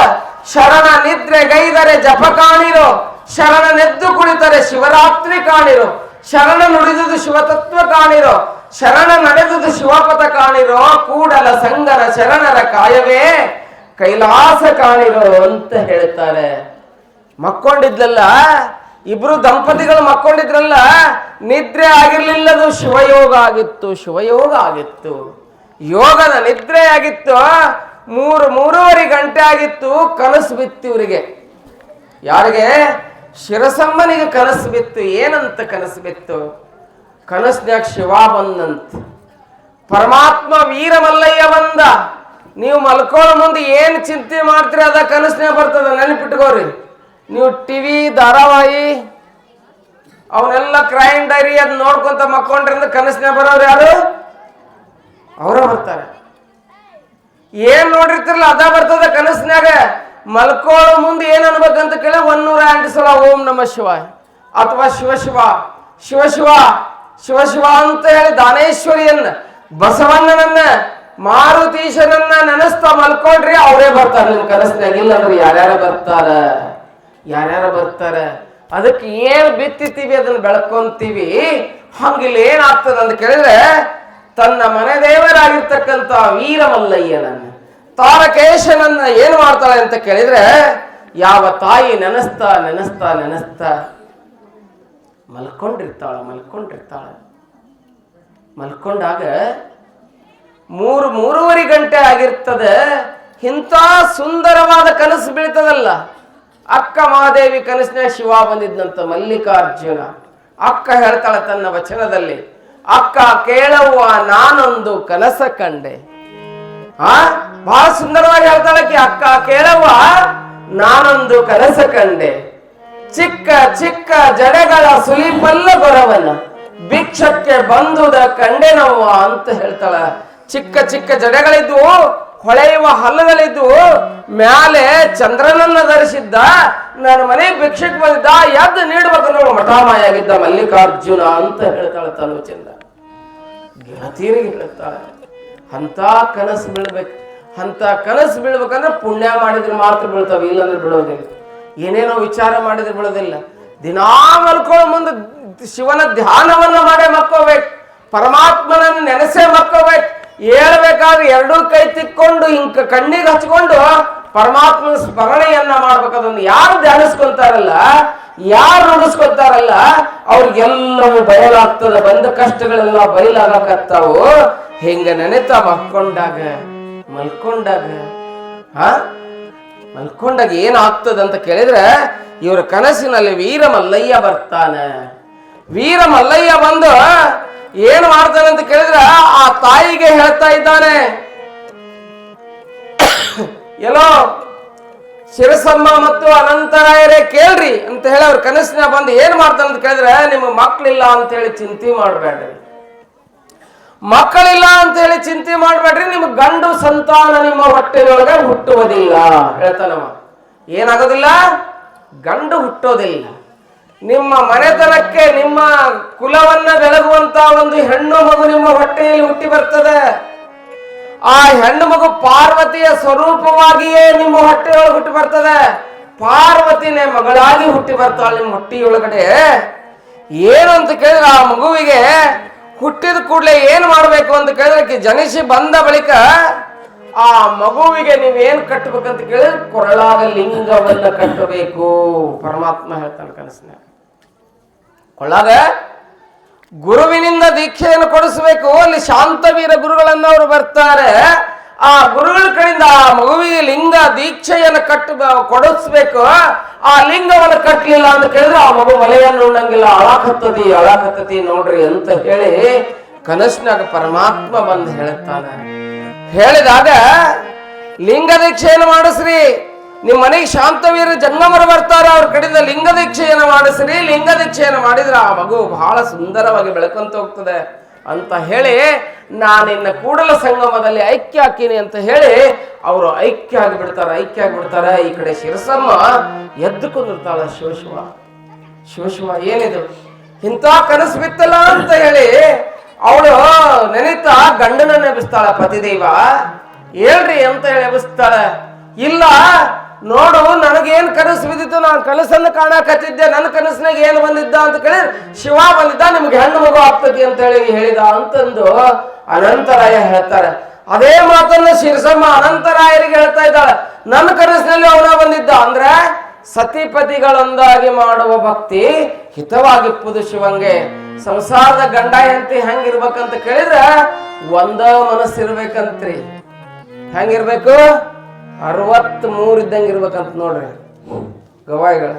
ಶರಣ ನಿದ್ರೆ ಗೈದರೆ ಜಪ ಕಾಣಿರೋ, ಶರಣ ನೆದ್ದು ಕುಳಿತರೆ ಶಿವರಾತ್ರಿ ಕಾಣಿರೋ, ಶರಣ ನುಡಿದುದು ಶಿವತತ್ವ ಕಾಣಿರೋ, ಶರಣ ನಡೆದುದು ಶಿವಪಥ ಕಾಣಿರೋ, ಕೂಡಲ ಸಂಗನ ಶರಣರ ಕಾಯವೇ ಕೈಲಾಸ ಕಾಣಿರೋ ಅಂತ ಹೇಳ್ತಾರೆ. ಮಕ್ಕೊಂಡಿದ್ಲಲ್ಲ, ಇಬ್ರು ದಂಪತಿಗಳು ಮಕ್ಕೊಂಡಿದ್ರಲ್ಲ, ನಿದ್ರೆ ಆಗಿರ್ಲಿಲ್ಲದು ಶಿವಯೋಗ ಆಗಿತ್ತು. ಶಿವಯೋಗ ಆಗಿತ್ತು, ಯೋಗದ ನಿದ್ರೆ ಆಗಿತ್ತು. 3-3.5 ಗಂಟೆ ಆಗಿತ್ತು. ಕನಸು ಬಿತ್ತು ಇವರಿಗೆ. ಯಾರಿಗೆ? ಶಿರಸಮ್ಮನಿಗೆ ಕನಸು ಬಿತ್ತು. ಏನಂತ ಕನಸು ಬಿತ್ತು? ಕನಸ್ನ್ಯಾಗ ಶಿವ ಬಂದಂತ. ಪರಮಾತ್ಮ ವೀರಮಲ್ಲಯ್ಯ ಬಂದ. ನೀವು ಮಲ್ಕೊಳ್ಳೋ ಮುಂದೆ ಏನು ಚಿಂತೆ ಮಾಡ್ತೀರಿ ಅದ ಕನಸ್ನ್ಯಾಗ ಬರ್ತದ. ನೆನಪಿಟ್ಕೋರಿ. ನೀವು ಟಿವಿ ಧಾರಾವಾಹಿ ಅವನ್ನೆಲ್ಲ ಕ್ರೈಮ್ ಡೈರಿ ಅದ್ ನೋಡ್ಕೊಂತ ಮಕ್ಕೊಂಡ್ರಿಂದ ಕನಸ್ನ್ಯಾಗ ಬರೋರು ಯಾರು? ಅವರ ಬರ್ತಾರೆ. ಏನ್ ನೋಡಿರ್ತಿರಲ್ಲ ಅದ ಬರ್ತದ ಕನಸ್ನ್ಯಾಗ. ಮಲ್ಕೊಳ್ಳೋ ಮುಂದೆ ಏನ್ ಅನ್ಬೇಕಂತ ಕೇಳಿ 108 ಸಲ ಓಂ ನಮ ಶಿವಾಯ ಅಥವಾ ಶಿವಶಿವ ಶಿವಶಿವ ಶಿವಶಿವ ಅಂತ ಹೇಳಿ ದಾನೇಶ್ವರಿಯನ್ನ, ಬಸವಣ್ಣನನ್ನ, ಮಾರುತೀಶನನ್ನ ನೆನೆಸ್ತಾ ಮಲ್ಕೊಂಡ್ರಿ ಅವರೇ ಬರ್ತಾರೆ ನಿಮ್ ಕನಸ್ನ್ಯಾಗ. ಇಲ್ಲಂದ್ರೆ ಯಾರ್ಯಾರ ಬರ್ತಾರ, ಯಾರ್ಯಾರ ಬರ್ತಾರ. ಅದಕ್ಕೆ ಏನ್ ಬಿತ್ತಿತೀವಿ ಅದನ್ನ ಬೆಳ್ಕೊಂತೀವಿ. ಹಂಗಿಲ್ಲ ಏನಾಗ್ತದ ಅಂತ ಕೇಳಿದ್ರೆ ತನ್ನ ಮನೆ ದೇವರಾಗಿರ್ತಕ್ಕಂಥ ವೀರಮಲ್ಲಯ್ಯನನ್ನ, ತಾರಕೇಶನನ್ನ ಏನ್ ಮಾಡ್ತಾಳೆ ಅಂತ ಕೇಳಿದ್ರೆ, ಯಾವ ತಾಯಿ ನೆನೆಸ್ತಾ ನೆನೆಸ್ತಾ ನೆನೆಸ್ತಾ ಮಲ್ಕೊಂಡಿರ್ತಾಳ. ಮಲ್ಕೊಂಡಾಗ 3-3.5 ಗಂಟೆ ಆಗಿರ್ತದೆ. ಇಂಥ ಸುಂದರವಾದ ಕನಸು ಬೀಳ್ತದಲ್ಲ. ಅಕ್ಕ ಮಹಾದೇವಿ ಕನಸಿನ ಶಿವ ಬಂದಿದ್ದಂತ ಮಲ್ಲಿಕಾರ್ಜುನ. ಅಕ್ಕ ಹೇಳ್ತಾಳೆ ತನ್ನ ವಚನದಲ್ಲಿ, ಅಕ್ಕ ಕೇಳವ್ವ ನಾನೊಂದು ಕನಸ ಕಂಡೆ. ಬಹಳ ಸುಂದರವಾಗಿ ಹೇಳ್ತಾಳಕ್ಕೆ. ಅಕ್ಕ ಕೇಳವ್ವ ನಾನೊಂದು ಕನಸ ಕಂಡೆ, ಚಿಕ್ಕ ಚಿಕ್ಕ ಜಡೆಗಳ ಸುಲಿಪಲ್ಲ ಗೊರವನ ಭಿಕ್ಷಕ್ಕೆ ಬಂದುದ ಕಂಡೆನವ್ವ ಅಂತ ಹೇಳ್ತಾಳ. ಚಿಕ್ಕ ಚಿಕ್ಕ ಜಡೆಗಳಿದ್ವು, ಹೊಳೆಯುವ ಹಲ್ಲುಗಳಿದ್ವು, ಮ್ಯಾಲೆ ಚಂದ್ರನನ್ನ ಧರಿಸಿದ್ದ, ನನ್ನ ಮನೆ ಭಿಕ್ಷಕ್ಕೆ ಬಂದಿದ್ದ, ಎದ್ದು ನೀಡ್ಬೇಕು ನೋಡು ಮಠಾಮಾಯಾಗಿದ್ದ ಮಲ್ಲಿಕಾರ್ಜುನ ಅಂತ ಹೇಳ್ತಾಳೆ ತನು ಚಂದ. ಗೆಳತೀರಿಗೆ ಹೇಳ್ತಾಳೆ, ಅಂತ ಕನಸು ಬೀಳ್ಬೇಕು. ಅಂತ ಕನಸು ಬೀಳ್ಬೇಕಂದ್ರೆ ಪುಣ್ಯ ಮಾಡಿದ್ರೆ ಮಾತ್ರ ಬೀಳ್ತಾವೆ, ಇಲ್ಲಾಂದ್ರೆ ಬಿಡೋದಿಲ್ಲ. ಏನೇನೋ ವಿಚಾರ ಮಾಡಿದ್ರೆ ಬಿಡೋದಿಲ್ಲ. ದಿನಾ ಮಲ್ಕೊಳ್ಳೋ ಮುಂದೆ ಶಿವನ ಧ್ಯಾನವನ್ನ ಮಾಡೇ ಮಕ್ಕೋಬೇಕು, ಪರಮಾತ್ಮನನ್ನು ನೆನೆಸೇ ಮಕ್ಕೋಬೇಕು. ಹೇಳ್ಬೇಕಾದ್ರೆ ಎರಡೂ ಕೈ ತಿಕ್ಕೊಂಡು ಹಿಂಗ ಕಣ್ಣಿಗೆ ಹಚ್ಕೊಂಡು ಪರಮಾತ್ಮನ ಸ್ಮರಣೆಯನ್ನ ಮಾಡ್ಬೇಕು. ಅದನ್ನು ಯಾರು ಧ್ಯಾನಿಸ್ಕೊಂತಾರಲ್ಲ, ಯಾರು ನುಡಿಸ್ಕೊತಾರಲ್ಲ, ಅವ್ರಿಗೆಲ್ಲವೂ ಬಯಲಾಗ್ತದೆ. ಬಂದ ಕಷ್ಟಗಳೆಲ್ಲ ಬಯಲಾಗತ್ತಾವು. ಹಿಂಗ ನೆನೆತಾ ಮಲ್ಕೊಂಡಾಗ ಏನಾಗ್ತದಂತ ಕೇಳಿದ್ರೆ, ಇವ್ರ ಕನಸಿನಲ್ಲಿ ವೀರ ಮಲ್ಲಯ್ಯ ಬರ್ತಾನೆ. ವೀರ ಮಲ್ಲಯ್ಯ ಬಂದು ಏನ್ ಮಾಡ್ತಾನೆ ಅಂತ ಕೇಳಿದ್ರೆ, ಆ ತಾಯಿಗೆ ಹೇಳ್ತಾ ಇದ್ದಾನೆ, ಎಲ್ಲೋ ಶಿರಸಮ್ಮ ಮತ್ತು ಅನಂತರಾಯರೇ ಕೇಳ್ರಿ ಅಂತ ಹೇಳಿ ಅವ್ರ ಕನಸಿನ ಬಂದು ಏನ್ ಮಾಡ್ತಾನೆ ಅಂತ ಕೇಳಿದ್ರೆ, ನಿಮ್ಗೆ ಮಕ್ಳಿಲ್ಲ ಅಂತ ಹೇಳಿ ಚಿಂತೆ ಮಾಡ್ಬೇಡ್ರಿ, ಮಕ್ಕಳಿಲ್ಲ ಅಂತ ಹೇಳಿ ಚಿಂತೆ ಮಾಡ್ಬೇಡ್ರಿ, ನಿಮ್ಗೆ ಗಂಡು ಸಂತಾನ ನಿಮ್ಮ ಹೊಟ್ಟೆಯೊಳಗೆ ಹುಟ್ಟುವುದಿಲ್ಲ ಹೇಳ್ತಾನವ. ಏನಾಗೋದಿಲ್ಲ? ಗಂಡು ಹುಟ್ಟೋದಿಲ್ಲ. ನಿಮ್ಮ ಮನೆತನಕ್ಕೆ, ನಿಮ್ಮ ಕುಲವನ್ನ ಬೆಳಗುವಂತ ಒಂದು ಹೆಣ್ಣು ಮಗು ನಿಮ್ಮ ಹೊಟ್ಟೆಯಲ್ಲಿ ಹುಟ್ಟಿ ಬರ್ತದೆ. ಆ ಹೆಣ್ಣು ಮಗು ಪಾರ್ವತಿಯ ಸ್ವರೂಪವಾಗಿಯೇ ನಿಮ್ಮ ಹೊಟ್ಟೆಯೊಳಗೆ ಹುಟ್ಟಿ ಬರ್ತದೆ. ಪಾರ್ವತಿನೇ ಮಗಳಾಗಿ ಹುಟ್ಟಿ ಬರ್ತಾಳೆ ನಿಮ್ಮ ಹೊಟ್ಟೆಯೊಳಗಡೆ. ಏನು ಅಂತ ಕೇಳಿದ್ರೆ, ಆ ಮಗುವಿಗೆ ಹುಟ್ಟಿದ ಕೂಡಲೇ ಏನು ಮಾಡಬೇಕು ಅಂತ ಕೇಳಿದ್ರೆ, ಜನಿಸಿ ಬಂದ ಬಳಿಕ ಆ ಮಗುವಿಗೆ ನೀವೇನ್ ಕಟ್ಟಬೇಕಂತ ಕೇಳಿದ್ರೆ, ಕೊರಳಾಗ ಲಿಂಗವನ್ನ ಕಟ್ಟಬೇಕು. ಪರಮಾತ್ಮ ಹೇಳ್ತಾನೆ ಕನಸಿನ. ಕೊಳ್ಳಾಗ ಗುರುವಿನಿಂದ ದೀಕ್ಷೆಯನ್ನು ಕೊಡಿಸ್ಬೇಕು. ಅಲ್ಲಿ ಶಾಂತವೀರ ಗುರುಗಳನ್ನ ಅವರು ಬರ್ತಾರೆ. ಆ ಗುರುಗಳ ಕಡೆಯಿಂದ ಆ ಮಗುವಿಗೆ ಲಿಂಗ ದೀಕ್ಷೆಯನ್ನು ಕೊಡಿಸ್ಬೇಕು. ಆ ಲಿಂಗವನ್ನು ಕಟ್ಟಲಿಲ್ಲ ಅಂತ ಕೇಳಿದ್ರೆ, ಆ ಮಗು ಮಲೆಯನ್ನು ಉಣ್ಣಂಗಿಲ್ಲ, ಅಳಾಕತ್ತತಿ ನೋಡ್ರಿ ಅಂತ ಹೇಳಿ ಕನಸಿನಾಗ ಪರಮಾತ್ಮ ಬಂದು ಹೇಳುತ್ತಾನೆ. ಹೇಳಿದಾಗ ಲಿಂಗ ದೀಕ್ಷೆಯನ್ನು ಮಾಡಿಸ್ರಿ, ನಿಮ್ಮ ಮನೆಗೆ ಶಾಂತವೀರ ಜಂಗಮರು ಬರ್ತಾರೆ, ಅವ್ರ ಕಡೆಯಿಂದ ಲಿಂಗ ದೀಕ್ಷೆಯನ್ನು ಮಾಡಿಸ್ರಿ. ಲಿಂಗ ದೀಕ್ಷೆಯನ್ನು ಮಾಡಿದ್ರೆ ಆ ಮಗು ಬಹಳ ಸುಂದರವಾಗಿ ಬೆಳಕೊಂತ ಹೋಗ್ತದೆ ಅಂತ ಹೇಳಿ, ನಾನಿನ್ನ ಕೂಡಲ ಸಂಗಮದಲ್ಲಿ ಐಕ್ಯ ಹಾಕಿನಿ ಅಂತ ಹೇಳಿ ಅವರು ಐಕ್ಯ ಆಗಿಬಿಡ್ತಾರೆ. ಈ ಕಡೆ ಶಿರಸಮ್ಮ ಎದ್ದು ಕುಂದಿರ್ತಾಳ. ಶಿವ ಏನಿದು ಇಂಥ ಕನಸು ಬಿತ್ತಲ್ಲ ಅಂತ ಹೇಳಿ ಅವಳು ನೆನೆತಾ ಗಂಡನನ್ನ ಎಬ್ಬಿಸ್ತಾಳ. ಪತಿದೇವ ಹೇಳ್ರಿ ಅಂತ ಹೇಳಿ ಎಬ್ಬಿಸ್ತಾಳೆ. ಇಲ್ಲ ನೋಡು, ನನಗೇನ್ ಕನಸು ಬಿದ್ದಿತ್ತು, ನಾನು ಕನಸನ್ನು ಕಾಣಕತ್ತಿದ್ದೆ, ನನ್ನ ಕನಸಿನಾಗ ಏನು ಬಂದಿದ್ದ ಅಂತ ಕೇಳಿ, ಶಿವ ಬಂದಿದ್ದ, ನಿಮ್ಗೆ ಹೆಣ್ಣು ಮಗು ಆಗ್ತತಿ ಅಂತ ಹೇಳಿ ಹೇಳಿದ ಅಂತಂದು ಅನಂತರಾಯ ಹೇಳ್ತಾರೆ. ಅದೇ ಮಾತನ್ನ ಶಿರಸಮ್ಮ ಅನಂತರಾಯರಿಗೆ ಹೇಳ್ತಾ ಇದ್ದಾಳೆ, ನನ್ನ ಕನಸಿನಲ್ಲಿ ಅವನ ಬಂದಿದ್ದ. ಅಂದ್ರೆ ಸತಿಪತಿಗಳೊಂದಾಗಿ ಮಾಡುವ ಭಕ್ತಿ ಹಿತವಾಗಿಪ್ಪುದು ಶಿವಂಗೆ. ಸಂಸಾರದ ಗಂಡ ಹೆಂಡತಿ ಹೆಂಗಿರ್ಬೇಕಂತ ಕೇಳಿದ್ರೆ ಒಂದ ಮನಸ್ಸಿರ್ಬೇಕಂತ್ರಿ. ಹೆಂಗಿರ್ಬೇಕು? 63 ಇದ್ದಂಗೆ ಇರ್ಬೇಕಂತ ನೋಡ್ರಿ ಗವಾಯಿಗಳ.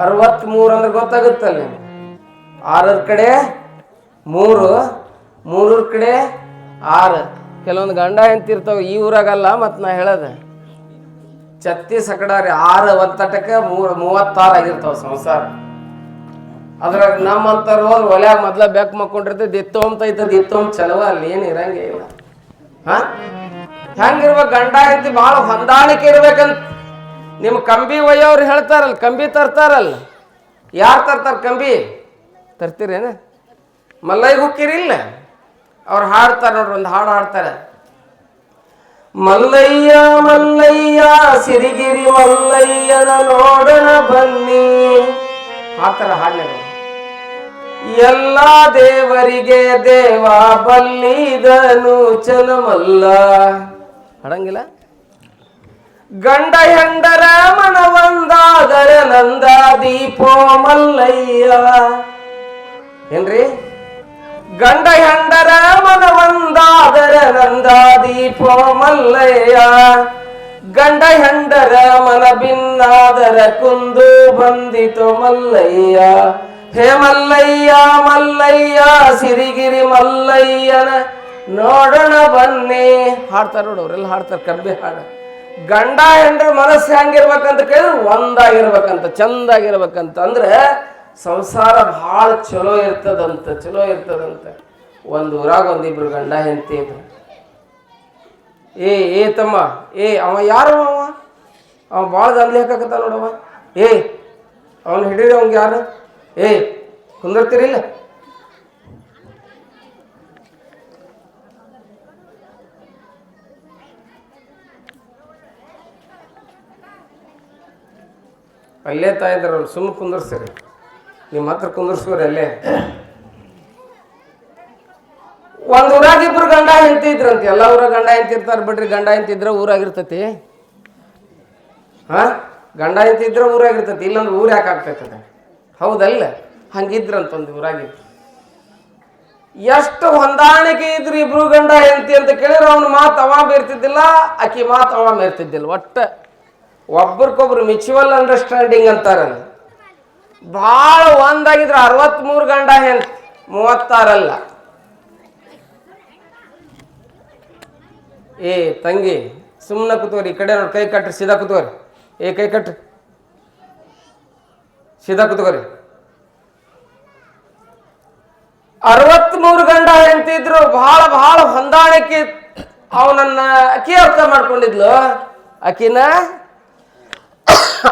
63 ಅಂದ್ರೆ ಗೊತ್ತಾಗುತ್ತಲ್ಲ, 6 ಕಡೆ 3, 3 ಕಡೆ 6. ಕೆಲವೊಂದು ಗಂಡ ಹೆಂಡತಿ ಇರ್ತಾವ ಈ ಊರಾಗಲ್ಲ. ಮತ್ ನಾ ಹೇಳದ ಛತ್ತೀಸ್ಗಢ 6 ಒತ್ತಟಕ್ಕೆ 36 ಆಗಿರ್ತಾವ ಸಂಸಾರ. ಅದ್ರಾಗ ನಮ್ಮಂತಾರ ಹೋದ್ರೆ ಒಲ್ಯಾಗ ಮೊದ್ಲ ಬೆಕ್ ಮಕ್ಕೊಂಡಿರ್ತದೆ, ದಿತ್ತೋಮ್ ಚಲವ, ಅಲ್ಲಿ ಏನು ಇರಂಗೇ ಇಲ್ಲ. ಹೆಂಗಿರ್ಬೇಕು? ಗಂಡ ಹೆಂಡತಿ ಬಹಳ ಹೊಂದಾಣಿಕೆ ಇರ್ಬೇಕಂತ ನಿಮ್ ಕಂಬಿ ಒಯ್ಯವ್ರು ಹೇಳ್ತಾರಲ್ಲ, ಕಂಬಿ ತರ್ತಾರಲ್ಲ. ಯಾರು ತರ್ತಾರ ಕಂಬಿ? ತರ್ತೀರೇನ? ಮಲ್ಲಯ್ಯ ಹುಕ್ಕಿರಿಲ್ಲ, ಅವ್ರು ಹಾಡ್ತಾರ ನೋಡ್ರಿ, ಒಂದು ಹಾಡು ಹಾಡ್ತಾರೆ. ಮಲ್ಲಯ್ಯ ಮಲ್ಲಯ್ಯ ಸಿರಿಗಿರಿ ಮಲ್ಲಯ್ಯನ ನೋಡೋಣ ಬನ್ನಿ ಹಾಡ್ತಾರ ಹಾಡ್ನಾಗ. ಎಲ್ಲ ದೇವರಿಗೆ ದೇವ ಬಲ್ಲಿದನು ಚಲಮಲ್ಲ ಹಾಡಂಗಿಲ್ಲ. ಗಂಡ ಹೆಂಡರ ಮನವಂದಾದರ ನಂದ ದೀಪೋ ಮಲ್ಲಯ್ಯ. ಏನ್ರಿ? ಗಂಡ ಹೆಂಡರ ಮನವಂದಾದರ ನಂದ ದೀಪೋ ಮಲ್ಲಯ್ಯ. ಗಂಡ ಹೆಂಡರ ಮನ ಭಿನ್ನಾದರ ಕುಂದು ಬಂದಿತು ಮಲ್ಲಯ್ಯ. ಹೇ ಮಲ್ಲಯ್ಯ ಮಲ್ಲಯ್ಯ ಸಿರಿಗಿರಿ ಮಲ್ಲಯ್ಯನ ನೋಡೋಣ ಬನ್ನಿ ಹಾಡ್ತಾರ ನೋಡು. ಅವ್ರೆಲ್ಲ ಹಾಡ್ತಾರ ಕಂಬಿ ಹಾಡು. ಗಂಡ ಹೆಂಡ್ರ ಮನಸ್ಸು ಹೆಂಗಿರ್ಬೇಕಂತ ಕೇಳಿದ್ರೆ ಒಂದಾಗಿರ್ಬೇಕಂತ, ಚಂದಾಗಿರ್ಬೇಕಂತ. ಅಂದ್ರೆ ಸಂಸಾರ ಬಹಳ ಚಲೋ ಇರ್ತದಂತ. ಒಂದು ಊರಾಗ ಒಂದಿಬ್ರು ಗಂಡ ಹೆಂಡತಿ ಇದ್ರು. ಏ ತಮ್ಮ, ಅವ ಯಾರು ಅವ ಭಾಳ ದಂಧೆ ಹಾಕತ್ತ ನೋಡವ. ಅವನು ಹಿಡೀರಿ, ಅವಂಗೆ ಯಾರು? ಕುಂದಿರ್ತೀರಿಲ್ಲ? ಅಲ್ಲೇ ತಾಯಿದ್ರವ್ರು ಸುಮ್ಮನೆ ಕುಂದರ್ಸ್ರಿ, ನಿಮ್ಮ ಹತ್ರ ಕುಂದರ್ಸ್ಕೋರಿ ಅಲ್ಲೇ. ಒಂದು ಊರಾಗ ಇಬ್ರು ಗಂಡ ಹೆಂಡತಿ ಇದ್ರಂತೆ. ಎಲ್ಲ ಊರಾಗ ಗಂಡ ಹೆಂಡತಿ ಇರ್ತಾರೆ ಬಿಡ್ರಿ, ಗಂಡ ಹೆಂಡತಿ ಇದ್ರೆ ಊರಾಗಿರ್ತತಿ. ಗಂಡ ಹೆಂಡತಿ ಇದ್ರೆ ಊರಾಗಿರ್ತತಿ, ಇಲ್ಲಂದ್ರೆ ಊರು ಯಾಕೆ ಆಗ್ತೈತದ? ಹೌದಲ್ಲ? ಹಂಗಿದ್ರಂತ ಒಂದು ಊರಾಗಿದ್ರು. ಎಷ್ಟು ಹೊಂದಾಣಿಕೆ ಇದ್ರು ಇಬ್ರು ಗಂಡ ಹೆಂಡತಿ ಅಂತ ಕೇಳಿದ್ರೆ ಅವನ ಮಾತು ಅವ ಬೇರ್ತಿದ್ದಿಲ್ಲ, ಆಕಿ ಮಾತು ಅವ ಮೇರ್ತಿದ್ದಿಲ್ಲ. ಒಟ್ಟು ಒಬ್ರಿಗೊಬ್ರು ಮ್ಯೂಚುವಲ್ ಅಂಡರ್ಸ್ಟ್ಯಾಂಡಿಂಗ್ ಅಂತಾರ. ಭಾಳ ಒಂದಾಗಿದ್ರು 63 ಗಂಡ ಹೆಂಡತಿ, 36 ಅಲ್ಲ. ತಂಗಿ ಸುಮ್ಮನೆ ಕೂತವ್ರಿ, ಈ ಕಡೆ ನೋಡಿ, ಕೈ ಕಟ್ರಿ, ಸೀದಾ ಕೂತವ್ರಿ. ಕೈ ಕಟ್ರಿ, ಸೀದಾ ಕೂತ್ಕೋರಿ. 63 ಗಂಡ ಹೆಂಡತಿದ್ರು, ಭಾಳ ಭಾಳ ಹೊಂದಾಣಿಕೆ. ಅವನನ್ನ ಅಕ್ಕಿ ಅರ್ಥ ಮಾಡ್ಕೊಂಡಿದ್ಲು, ಅಕ್ಕಿನ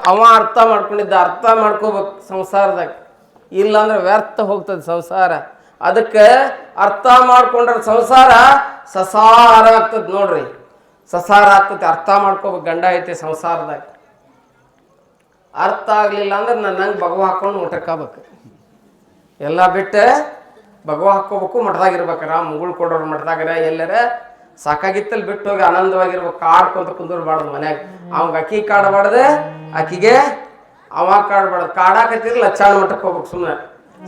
ಅವ ಅರ್ಥ ಮಾಡ್ಕೊಂಡಿದ್ದ. ಅರ್ಥ ಮಾಡ್ಕೋಬೇಕು ಸಂಸಾರದಾಗ, ಇಲ್ಲಾಂದ್ರೆ ವ್ಯರ್ಥ ಹೋಗ್ತದೆ ಸಂಸಾರ. ಅದಕ್ಕೆ ಅರ್ಥ ಮಾಡ್ಕೊಂಡ್ರೆ ಸಂಸಾರ ಸಸಾರ ಆಗ್ತದೆ ನೋಡ್ರಿ, ಸಸಾರ ಆಗ್ತದೆ. ಅರ್ಥ ಮಾಡ್ಕೋಬೇಕು ಗಂಡ ಐತಿ ಸಂಸಾರದಾಗ. ಅರ್ಥ ಆಗ್ಲಿಲ್ಲ ಅಂದ್ರೆ ನನ್ನಂಗೆ ಬಗವ ಹಾಕೊಂಡು ಮುಟಕ್ಕೋಬೇಕು, ಎಲ್ಲ ಬಿಟ್ಟು ಬಗವ ಹಾಕೋಬೇಕು. ಮಠದಾಗಿರ್ಬೇಕಾರ, ಮುಗುಳು ಕೊಡೋರು ಮಠದಾಗರ ಎಲ್ಲರ ಸಾಕಾಗಿತ್ತಲ್ಲಿ ಬಿಟ್ಟು ಹೋಗಿ ಆನಂದವಾಗಿರ್ಬೇಕು. ಕಾಡ್ಕೊಂತ ಕುಂದರ್ಬಾರ್ದು ಮನ್ಯಾಗ. ಅವಂಗ ಅಕ್ಕಿ ಕಾಡಬಾರ್ದು, ಆಕಿಗೆ ಅವ ಕಾಡ್ಬಾರ್ದು. ಕಾಡಾಕತ್ತಿರ್ಲಿ ಲಚ್ಚಾಣ ಮಠಕ್ಕೆ ಹೋಗ್ಬೇಕು ಸುಮ್ಮನೆ.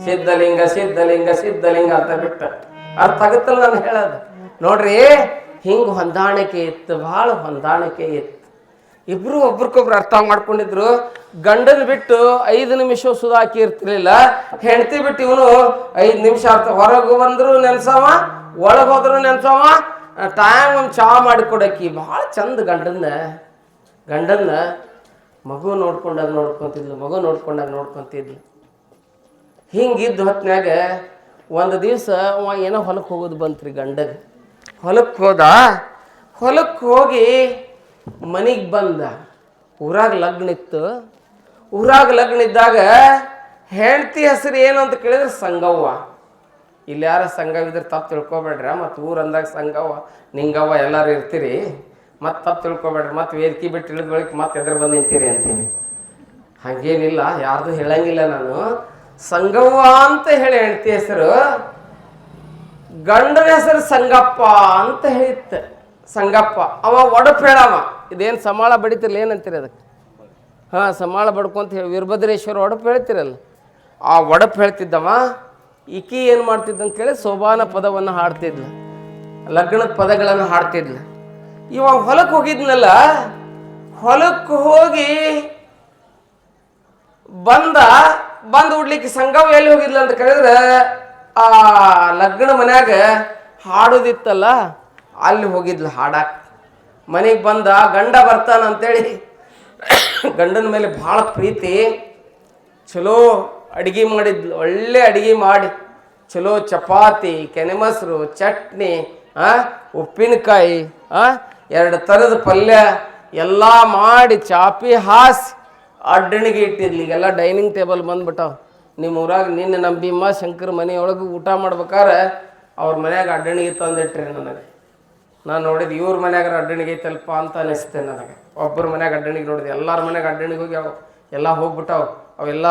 ಸಿದ್ಧಲಿಂಗ ಸಿದ್ಧಲಿಂಗ ಸಿದ್ಧಲಿಂಗ ಅಂತ ಬಿಟ್ಟ ಅರ್ಥ ಆಗುತ್ತಲ್ಲ ನಾನು ಹೇಳೋದು. ನೋಡ್ರಿ, ಹಿಂಗೆ ಹೊಂದಾಣಿಕೆ ಇತ್ತು, ಭಾಳ ಹೊಂದಾಣಿಕೆ ಇತ್ತು. ಇಬ್ರು ಒಬ್ರಿಗೊಬ್ರು ಅರ್ಥ ಮಾಡ್ಕೊಂಡಿದ್ರು. ಗಂಡನ ಬಿಟ್ಟು 5 ನಿಮಿಷ ಸುಧಾ ಹಾಕಿ ಇರ್ತಿರ್ಲಿಲ್ಲ. ಹೆಂಡತಿ ಬಿಟ್ಟು ಇವನು 5 ನಿಮಿಷ ಅರ್ಥ. ಹೊರಗೆ ಬಂದ್ರು ನೆನ್ಸವ, ಒಳಗೆ ಹೋದ್ರು ನೆನ್ಸವ. ಟೈಮ್ ಒಂದು ಚಾ ಮಾಡಿ ಕೊಡಕ್ಕಿ ಭಾಳ ಚಂದ. ಗಂಡನ್ನ ಮಗು ನೋಡ್ಕೊಂತಿದ್ಲು, ಮಗು ನೋಡ್ಕೊಂತಿದ್ಲು. ಹಿಂಗಿದ್ದು ಹೊತ್ತಿನಾಗ ಒಂದು ದಿವಸ ಅವ ಏನೋ ಹೊಲಕ್ಕೆ ಹೋಗೋದು ಬಂತ್ರಿ ಗಂಡಗೆ. ಹೊಲಕ್ಕೆ ಹೋಗಿ ಮನೆಗೆ ಬಂದ. ಊರಾಗ ಲಗ್ನ ಇತ್ತು. ಊರಾಗ ಲಗ್ನ ಇದ್ದಾಗ ಹೆಂಡತಿ ಹೆಸರು ಏನು ಅಂತ ಕೇಳಿದ್ರೆ ಸಂಗವ್ವ. ಇಲ್ಲಿ ಯಾರ ಸಂಘವಿದ್ರೆ ತಪ್ಪು ತಿಳ್ಕೊಬೇಡ್ರ. ಮತ್ತು ಊರು ಅಂದಾಗ ಸಂಗವ್ವ ನಿಂಗವ್ವ ಎಲ್ಲರೂ ಇರ್ತೀರಿ, ಮತ್ತು ತಪ್ಪು ತಿಳ್ಕೊಬೇಡ್ರಿ. ಮತ್ತು ವೇದಿಕೆ ಬಿಟ್ಟು ಇಳಿದ ಬಳಿಕ ಮತ್ತೆ ಎದುರು ಬಂದು ನಿಂತೀರಿ ಅಂತೀನಿ. ಹಾಗೇನಿಲ್ಲ, ಯಾರ್ದು ಹೇಳಂಗಿಲ್ಲ ನಾನು. ಸಂಗವ್ವ ಅಂತ ಹೇಳಿ ಹೆಂಡತಿ ಹೆಸರು, ಗಂಡನ ಹೆಸರು ಸಂಗಪ್ಪ ಅಂತ ಹೇಳಿತ್ತು. ಸಂಗಪ್ಪ ಅವ ಒಡಪ್ ಹೇಳವ. ಇದೇನು ಸಮಾಳ ಬಡಿತಿರಲ್ಲ, ಏನಂತೀರಿ ಅದಕ್ಕೆ? ಸಮಾಳ ಬಡ್ಕೊಂತ ಹೇಳಿ ವೀರಭದ್ರೇಶ್ವರ ಒಡಪ್ ಹೇಳ್ತಿರಲ್ಲ, ಆ ಒಡಪ್ ಹೇಳ್ತಿದ್ದವ. ಈಕಿ ಏನು ಮಾಡ್ತಿದ್ದ ಅಂತ ಕೇಳಿ ಸೋಬಾನ ಪದವನ್ನು ಹಾಡ್ತಿದ್ಲು, ಲಗ್ನದ ಪದಗಳನ್ನು ಹಾಡ್ತಿದ್ಲು. ಇವ ಹೊಲಕ್ಕೆ ಹೋಗಿದ್ನಲ್ಲ, ಹೊಲಕ್ಕೆ ಹೋಗಿ ಬಂದು ಉಡ್ಲಿಕ್ಕೆ ಸಂಗವ ಎಲ್ಲಿ ಹೋಗಿದ್ಲ ಅಂತ ಕೇಳಿದ್ರೆ ಆ ಲಗ್ನ ಮನ್ಯಾಗ ಹಾಡೋದಿತ್ತಲ್ಲ, ಅಲ್ಲಿ ಹೋಗಿದ್ಲು ಹಾಡಾಕ. ಮನೆಗೆ ಬಂದ, ಗಂಡ ಬರ್ತಾನ ಅಂತೇಳಿ ಗಂಡನ ಮೇಲೆ ಭಾಳ ಪ್ರೀತಿ. ಚಲೋ ಅಡುಗೆ ಮಾಡಿದ್ಲು, ಒಳ್ಳೆ ಅಡುಗೆ ಮಾಡಿ ಚಲೋ ಚಪಾತಿ, ಕೆನೆ ಮೊಸರು, ಚಟ್ನಿ, ಉಪ್ಪಿನಕಾಯಿ, 2 ಥರದ ಪಲ್ಯ ಎಲ್ಲ ಮಾಡಿ ಚಾಪಿ ಹಾಸಿ ಅಡ್ಡಣಿಗೆ ಇಟ್ಟಿದ್ಲಿ. ಈಗೆಲ್ಲ ಡೈನಿಂಗ್ ಟೇಬಲ್ ಬಂದ್ಬಿಟ್ಟಾವ ನಿಮ್ಮ ಊರಾಗ. ನಿನ್ನೆ ನಮ್ಮ ಭೀಮ ಶಂಕರ್ ಮನೆಯೊಳಗೆ ಊಟ ಮಾಡ್ಬೇಕಾರೆ ಅವ್ರ ಮನ್ಯಾಗ ಅಡ್ಡಣಿಗೆ ತಂದಿಟ್ರಿ ನನಗೆ. ನಾನು ನೋಡಿದ್ದು ಇವ್ರ ಮನ್ಯಾಗ ಅಡ್ಡಣಿಗೆ ಐತಲ್ಪ ಅಂತ ಅನಿಸ್ತೇನೆ ನನಗೆ. ಒಬ್ಬರ ಮನ್ಯಾಗ ಅಡ್ಡಣಿಗೆ ನೋಡಿದೆ, ಎಲ್ಲರ ಮನ್ಯಾಗ ಅಡ್ಡಣಿಗೆ ಹೋಗಿ ಎಲ್ಲ ಹೋಗ್ಬಿಟ್ಟಾವ. ಅವೆಲ್ಲ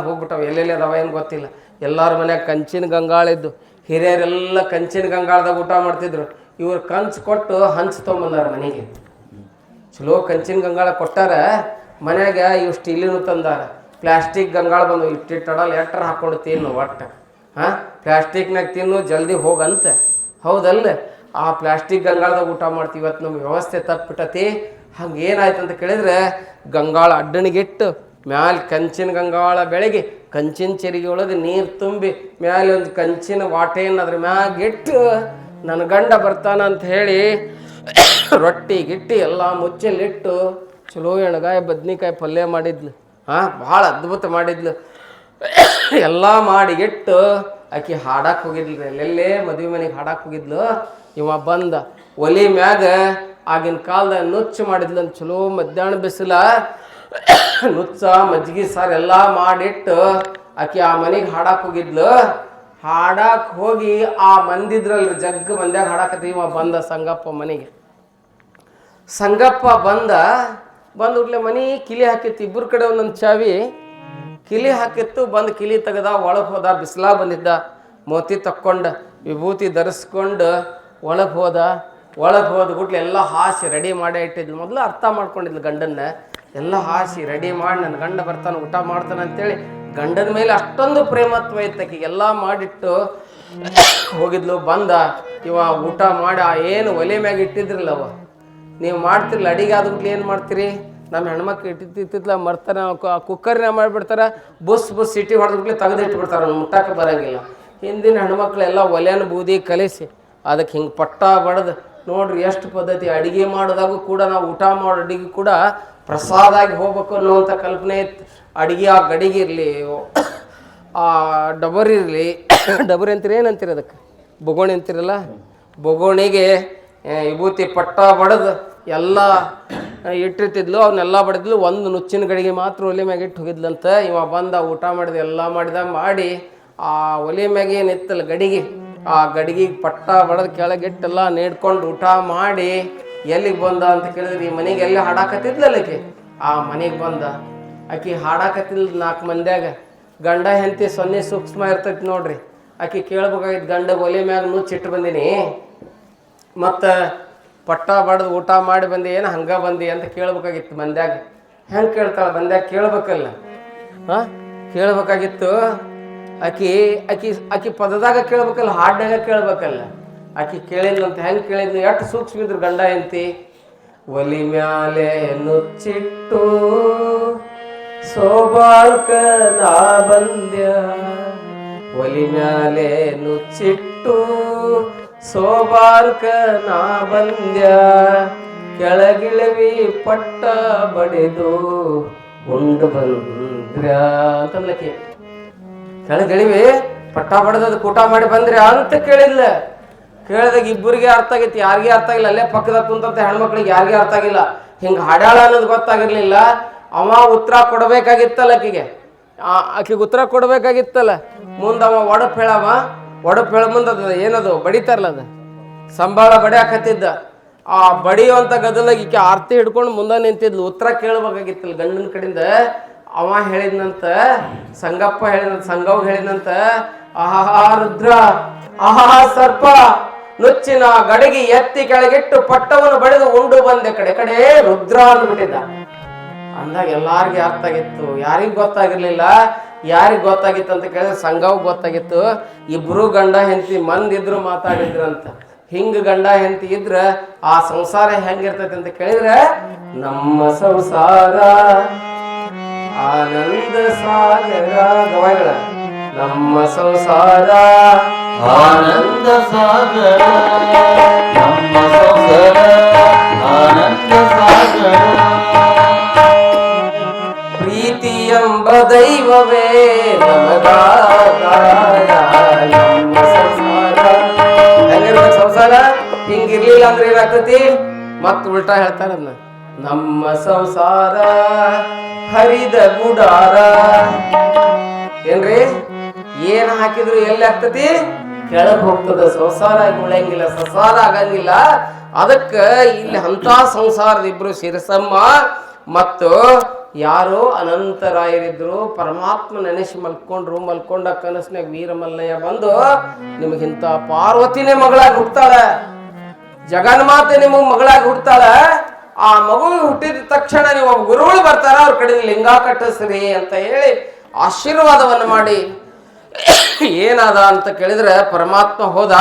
ಹೋಗ್ಬಿಟ್ಟಾವ. ಎಲ್ಲೆಲ್ಲಿ ಅದಾವ ಏನು ಗೊತ್ತಿಲ್ಲ. ಎಲ್ಲರ ಮನ್ಯಾಗ ಕಂಚಿನ ಗಂಗಾಳಿದ್ದು. ಹಿರಿಯರೆಲ್ಲ ಕಂಚಿನ ಗಂಗಾಳದಾಗ ಊಟ ಮಾಡ್ತಿದ್ರು. ಇವ್ರು ಕಂಚು ಕೊಟ್ಟು ಹಂಚು ತೊಗೊಂಬಂದಾರ ಮನೆಗೆ. ಚಲೋ ಕಂಚಿನ ಗಂಗಾಳ ಕೊಟ್ಟಾರ. ಮನ್ಯಾಗ ಇವು ಸ್ಟೀಲಿನ ತಂದಾರ. ಪ್ಲಾಸ್ಟಿಕ್ ಗಂಗಾಳ ಬಂದು ಇಟ್ಟಿಟ್ಟಡಲ್ಲ ಎಟ್ರ ಹಾಕ್ಕೊಂಡು ತಿನ್ನು ಒಟ್ಟು. ಪ್ಲಾಸ್ಟಿಕ್ನಾಗ ತಿನ್ನು ಜಲ್ದಿ ಹೋಗಂತ. ಹೌದಲ್ಲ? ಆ ಪ್ಲಾಸ್ಟಿಕ್ ಗಂಗಾಳದಾಗ ಊಟ ಮಾಡ್ತೀವಿ. ಇವತ್ತು ನಮ್ಗೆ ವ್ಯವಸ್ಥೆ ತಪ್ಪಿಟ್ಟತಿ. ಹಂಗೆ ಏನಾಯ್ತು ಅಂತ ಕೇಳಿದ್ರೆ, ಗಂಗಾಳ ಅಡ್ಡಣಿಗಿಟ್ಟು ಮ್ಯಾಲೆ ಕಂಚಿನ ಗಂಗಾಳ ಬೆಳಗ್ಗೆ ಕಂಚಿನ ಚೆರಿಗೆ ಒಳಗೆ ನೀರು ತುಂಬಿ ಮ್ಯಾಲೆ ಒಂದು ಕಂಚಿನ ವಾಟೆಯನ್ನು ಅದ್ರ ಮ್ಯಾಗಿಟ್ಟು ನನ್ನ ಗಂಡ ಬರ್ತಾನ ಅಂತ ಹೇಳಿ ರೊಟ್ಟಿ ಗಿಟ್ಟಿ ಎಲ್ಲ ಮುಚ್ಚಲಿಟ್ಟು ಚಲೋ ಎಣ್ಗಾಯಿ ಬದ್ನಿಕಾಯಿ ಪಲ್ಯ ಮಾಡಿದ್ಲು. ಭಾಳ ಅದ್ಭುತ ಮಾಡಿದ್ಲು. ಎಲ್ಲ ಮಾಡಿ ಇಟ್ಟು ಆಕಿ ಹಾಡಕ್ಕೆ ಹೋಗಿದ್ಲ್ರಿ ಎಲ್ಲೆಲ್ಲೇ ಮದುವೆ ಮನೆಗೆ ಹಾಡಕ್ಕೆ ಹೋಗಿದ್ಲು. ಇವ ಬಂದ ಒಲಿ ಮ್ಯಾಗ ಆಗಿನ ಕಾಲದಾಗ ನುಚ್ಚು ಮಾಡಿದ್ಲಂತ ಚಲೋ ಮಧ್ಯಾಹ್ನ ಬಿಸಿಲ ನುಚ್ಚ ಮಜ್ಜಿಗೆ ಸಾರು ಎಲ್ಲ ಮಾಡಿಟ್ಟು ಆಕಿ ಆ ಮನೆಗೆ ಹಾಡಕ್ಕೆ ಹೋಗಿದ್ಲು. ಹಾಡಕ್ಕೆ ಹೋಗಿ ಆ ಮಂದಿದ್ರಲ್ರಿ ಜಗ್ಗ ಮಂದ್ಯಾಗ ಹಾಡಕತ್ತಿ. ಇವ ಬಂದ ಸಂಗಪ್ಪ ಮನೆಗೆ. ಸಂಗಪ್ಪ ಬಂದುಟ್ಲೆ ಮನೆ ಕಿಲಿ ಹಾಕಿತ್ತು. ಇಬ್ಬರ ಕಡೆ ಒಂದೊಂದು ಚಾವಿ ಕಿಲಿ ಹಾಕಿತ್ತು. ಬಂದು ಕಿಲಿ ತೆಗೆದ ಒಳಗೆ ಹೋದ. ಬಿಸಿಲ ಬಂದಿದ್ದ. ಮೋತಿ ತಕ್ಕೊಂಡು ವಿಭೂತಿ ಧರಿಸ್ಕೊಂಡು ಒಳಗೆ ಹೋದ್ಬಿಟ್ಲೆ ಎಲ್ಲ ಹಾಸಿ ರೆಡಿ ಮಾಡೇ ಇಟ್ಟಿದ್ಲು. ಮೊದಲು ಅರ್ಥ ಮಾಡ್ಕೊಂಡಿದ್ಲು ಗಂಡನ್ನ. ಎಲ್ಲ ಹಾಸಿ ರೆಡಿ ಮಾಡಿ ನನ್ನ ಗಂಡ ಬರ್ತಾನೆ ಊಟ ಮಾಡ್ತಾನೆ ಅಂತೇಳಿ ಗಂಡನ ಮೇಲೆ ಅಷ್ಟೊಂದು ಪ್ರೇಮತ್ವ ಇತ್ತು. ಎಲ್ಲ ಮಾಡಿಟ್ಟು ಹೋಗಿದ್ಲು. ಬಂದ ಇವ ಊಟ ಮಾಡಿ ಏನು ಒಲೆ ಮ್ಯಾಗ ಇಟ್ಟಿದ್ರಲ್ಲವ ನೀವು ಮಾಡ್ತಿರ್ಲಿ ಅಡಿಗೆ ಆದ್ಬಿಟ್ಲಿ ಏನು ಮಾಡ್ತೀರಿ? ನಮ್ಮ ಹೆಣ್ಮಕ್ಳು ಇಟ್ಟಿತ್ತಿತ್ಲ ಮರ್ತಾನೆ ಕುಕ್ಕರ್ನ ಮಾಡಿಬಿಡ್ತಾರೆ. ಬುಸ್ ಸಿಟಿ ಹೊಡೆದ್ಬಿಟ್ಲಿ ತೆಗೆದಿಟ್ಬಿಡ್ತಾರೆ. ಮುಟ್ಟಕ್ಕೆ ಬರೋಂಗಿಲ್ಲ. ಹಿಂದಿನ ಹೆಣ್ಮಕ್ಳೆಲ್ಲ ಒಲೆನ ಬೂದಿ ಕಲಿಸಿ ಅದಕ್ಕೆ ಹಿಂಗೆ ಪಟ್ಟ ಬಡ್ದು ನೋಡ್ರಿ ಎಷ್ಟು ಪದ್ಧತಿ. ಅಡುಗೆ ಮಾಡೋದಾಗೂ ಕೂಡ ನಾವು ಊಟ ಮಾಡೋ ಅಡುಗೆ ಕೂಡ ಪ್ರಸಾದ ಆಗಿ ಹೋಗ್ಬೇಕು ಅನ್ನುವಂಥ ಕಲ್ಪನೆ ಇತ್ತು. ಅಡುಗೆ ಆ ಗಡಿಗೆ ಇರಲಿ, ಆ ಡಬರಿ ಇರಲಿ. ಡಬರಿ ಅಂತೀರಿ ಏನಂತೀರಿ ಅದಕ್ಕೆ? ಬೊಗೋಣಿ ಅಂತೀರಲ್ಲ. ಬೊಗೋಣಿಗೆ ವಿಭೂತಿ ಪಟ್ಟ ಬಡ್ದು ಎಲ್ಲ ಇಟ್ಟಿರ್ತಿದ್ಲು. ಅವನ್ನೆಲ್ಲ ಬಡಿದ್ಲು. ಒಂದು ನುಚ್ಚಿನ ಗಡಿಗೆ ಮಾತ್ರ ಒಲೆ ಮ್ಯಾಗ ಇಟ್ಟು ಹೋಗಿದ್ಲಂತ. ಇವ ಬಂದ ಊಟ ಮಾಡಿದ ಎಲ್ಲ ಮಾಡಿ ಆ ಒಲೆ ಮ್ಯಾಗ ಏನಿತ್ತಲ್ಲ ಗಡಿಗೆ, ಆ ಗಡಿಗೆ ಪಟ್ಟ ಬಡದು ಕೆಳಗಿಟ್ಟೆಲ್ಲ ನೀಡ್ಕೊಂಡು ಊಟ ಮಾಡಿ ಎಲ್ಲಿಗೆ ಬಂದ ಅಂತ ಕೇಳಿದ್ರಿ, ಈ ಮನೆಗೆ ಎಲ್ಲಿ ಹಾಡಾಕತ್ತಿದ್ಲಲ್ಲ ಆಕಿ. ಆ ಮನೆಗೆ ಬಂದ. ಆಕಿ ಹಾಡಾಕತ್ತಿದ್ಲ 4 ಮಂದ್ಯಾಗ. ಗಂಡ ಹೆಂಡತಿ ಸೊನ್ನೆ ಸೂಕ್ಷ್ಮ ಇರ್ತೈತಿ ನೋಡ್ರಿ. ಆಕಿ ಕೇಳ್ಬೇಕಾಗಿತ್ತು, ಗಂಡ ಒಲೆ ಮ್ಯಾಗ ನುಚ್ಚಿಟ್ಟು ಬಂದೀನಿ ಮತ್ತು ಪಟ್ಟ ಬಡ್ದು ಊಟ ಮಾಡಿ ಬಂದು ಏನು ಹಂಗೆ ಬಂದಿ ಅಂತ ಕೇಳ್ಬೇಕಾಗಿತ್ತು ಮಂದ್ಯಾಗ. ಹೆಂಗೆ ಕೇಳ್ತಾಳೆ? ಮಂದ್ಯಾಗ ಕೇಳ್ಬೇಕಲ್ಲ. ಕೇಳ್ಬೇಕಾಗಿತ್ತು. ಆಕಿ ಪದದಾಗ ಕೇಳ್ಬೇಕಲ್ಲ, ಹಾಡ್ನಾಗ ಕೇಳ್ಬೇಕಲ್ಲ. ಆಕಿ ಕೇಳಿದ್ಲಂತ. ಹೆಂಗೆ ಕೇಳಿದ್ಲು? ಎಷ್ಟು ಸೂಕ್ಷ್ಮ ಇದ್ರು ಗಂಡ ಹೆಂಡತಿ. ಒಲಿ ಮ್ಯಾಲೆ ನುಚ್ಚಿಟ್ಟು ಸೋಬಾಲ್ಕ ನಾ ಬಂದ್ಯ, ಒಲಿ ಮ್ಯಾಲೆ ನುಚ್ಚಿಟ್ಟು ಸೋಬಾಲ್ಕ ನಾ ಬಂದ್ಯ, ಕೆಳಗಿಳವಿ ಪಟ್ಟ ಬಡಿದು ಉಂಡು ಬಂದ್ರ ಅಂತಂದ್ಲಕ್ಕೆ. ಕೆಳಗಿಳಿವಿ ಪಟ್ಟ ಬಡ್ದದ ಊಟ ಮಾಡಿ ಬಂದ್ರಿ ಅಂತ ಕೇಳಿದ್ಲ. ಕೇಳಿದಾಗ ಇಬ್ಬರಿಗೆ ಅರ್ಥ ಆಗೈತಿ, ಯಾರಿಗೆ ಅರ್ಥ ಆಗಿಲ್ಲ. ಅಲ್ಲೇ ಪಕ್ಕದಾಗ ಕುಂತಂತ ಹೆಣ್ಮಕ್ಳಿಗೆ ಯಾರಿಗೆ ಅರ್ಥ ಆಗಿಲ್ಲ. ಹಿಂಗೆ ಹಾಡಾಳ ಅನ್ನೋದು ಗೊತ್ತಾಗಿರ್ಲಿಲ್ಲ. ಅವ ಉತ್ತರ ಕೊಡಬೇಕಾಗಿತ್ತಲ್ಲ ಆಕಿಗೆ ಉತ್ತರ ಕೊಡಬೇಕಾಗಿತ್ತಲ್ಲ. ಮುಂದೆ ಅವ ಒಡಪ್ ಹೇಳ ಮುಂದೆ ಅದು ಏನದು ಬಡಿತಾರಲ್ಲ, ಅದು ಸಂಬಾಳ ಬಡಿಯಾಕತ್ತಿದ್ದ. ಆ ಬಡಿಯುವಂಥ ಗದಲಾಗ ಈಕೆ ಆರ್ತಿ ಹಿಡ್ಕೊಂಡು ಮುಂದೆ ನಿಂತಿದ್ಲು. ಉತ್ತರ ಕೇಳಬೇಕಾಗಿತ್ತಲ್ಲ ಗಂಡನ ಕಡೆಯಿಂದ. ಅವ ಹೇಳಿದ್ನಂತ, ಸಂಗಪ್ಪ ಹೇಳಿದಂತ, ಸಂಗವ್ ಹೇಳಿದಂತ, ಆಹಾ ರುದ್ರ, ಆಹಾ ಸರ್ಪ, ನುಚ್ಚಿನ ಗಡಿಗೆ ಎತ್ತಿ ಕೆಳಗಿಟ್ಟು ಪಟ್ಟವನ್ನು ಬಡಿದು ಉಂಡು ಬಂದೆ ಕಡೆ ರುದ್ರ ಅಂದ್ಬಿಟ್ಟಿದ್ದ. ಅಂದಾಗ ಎಲ್ಲಾರ್ಗಿ ಅರ್ಥ ಆಗಿತ್ತು. ಯಾರಿಗ್ ಗೊತ್ತಾಗಿರ್ಲಿಲ್ಲ. ಯಾರಿಗ್ ಗೊತ್ತಾಗಿತ್ತು ಅಂತ ಕೇಳಿದ್ರೆ ಸಂಗವ್ ಗೊತ್ತಾಗಿತ್ತು. ಇಬ್ರು ಗಂಡ ಹೆಂಡತಿ ಮಂದಿದ್ರು ಮಾತಾಡಿದ್ರಂತ. ಹಿಂಗ ಗಂಡ ಹೆಂಡತಿ ಇದ್ರ ಆ ಸಂಸಾರ ಹೆಂಗಿರ್ತೈತಿ ಅಂತ ಕೇಳಿದ್ರೆ, ನಮ್ಮ ಸಂಸಾರ ಆನಂದ ಸಾಗರ ಗವಾಯಿಗಳ, ನಮ್ಮ ಸಂಸಾರ ಆನಂದ ಸಾಗರ, ನಮ್ಮ ಸಂಸಾರ ಆನಂದ ಸಾಗರ, ಪ್ರೀತಿ ಎಂಬ ದೈವವೇ ನಮಗಾಧಾರ, ನಮ್ಮ ಸಂಸಾರ. ಹೆಂಗಿರ್ಬೇಕು ಸಂಸಾರ? ಹಿಂಗಿರ್ಲಿಲ್ಲ ಅಂದ್ರೆ ಏನಾಗ್ತತಿ? ಮತ್ ಉಲ್ಟಾ ಹೇಳ್ತಾರನ್ನ. ನಮ್ಮ ಸಂಸಾರ ಹರಿದ ಗುಡಾರ. ಏನ್ರಿ? ಏನ್ ಹಾಕಿದ್ರು ಎಲ್ಲಿ ಆಗ್ತತಿ? ಕೆಳಗ್ ಹೋಗ್ತದ. ಸಂಸಾರ ಆಗಿ ಉಳಿಯಂಗಿಲ್ಲ, ಸಂಸಾರ ಆಗಂಗಿಲ್ಲ. ಅದಕ್ಕ ಇಲ್ಲಿ ಅಂತ ಸಂಸಾರದ ಇಬ್ರು ಶಿರಸಮ್ಮ ಮತ್ತು ಯಾರೋ ಅನಂತರಾಯರಿದ್ರು. ಪರಮಾತ್ಮ ನೆನೆಸಿ ಮಲ್ಕೊಂಡ ಕನಸಿನಾಗ ವೀರಮಲ್ಲಯ್ಯ ಬಂದು, ನಿಮಗಿಂತ ಪಾರ್ವತಿನೇ ಮಗಳಾಗಿ ಹುಡ್ತಾಳೆ, ಜಗನ್ಮಾತೆ ನಿಮಗ್ ಮಗಳಾಗಿ ಹುಡ್ತಾಳ. ಆ ಮಗು ಹುಟ್ಟಿದ ತಕ್ಷಣ ನೀವು ಒಬ್ಬ ಗುರುಗಳು ಬರ್ತಾರ, ಅವ್ರ ಕಡೆ ಲಿಂಗ ಕಟ್ಟಿಸ್ರಿ ಅಂತ ಹೇಳಿ ಆಶೀರ್ವಾದವನ್ನು ಮಾಡಿ ಏನಾದ ಅಂತ ಕೇಳಿದ್ರೆ, ಪರಮಾತ್ಮ ಹೋದ.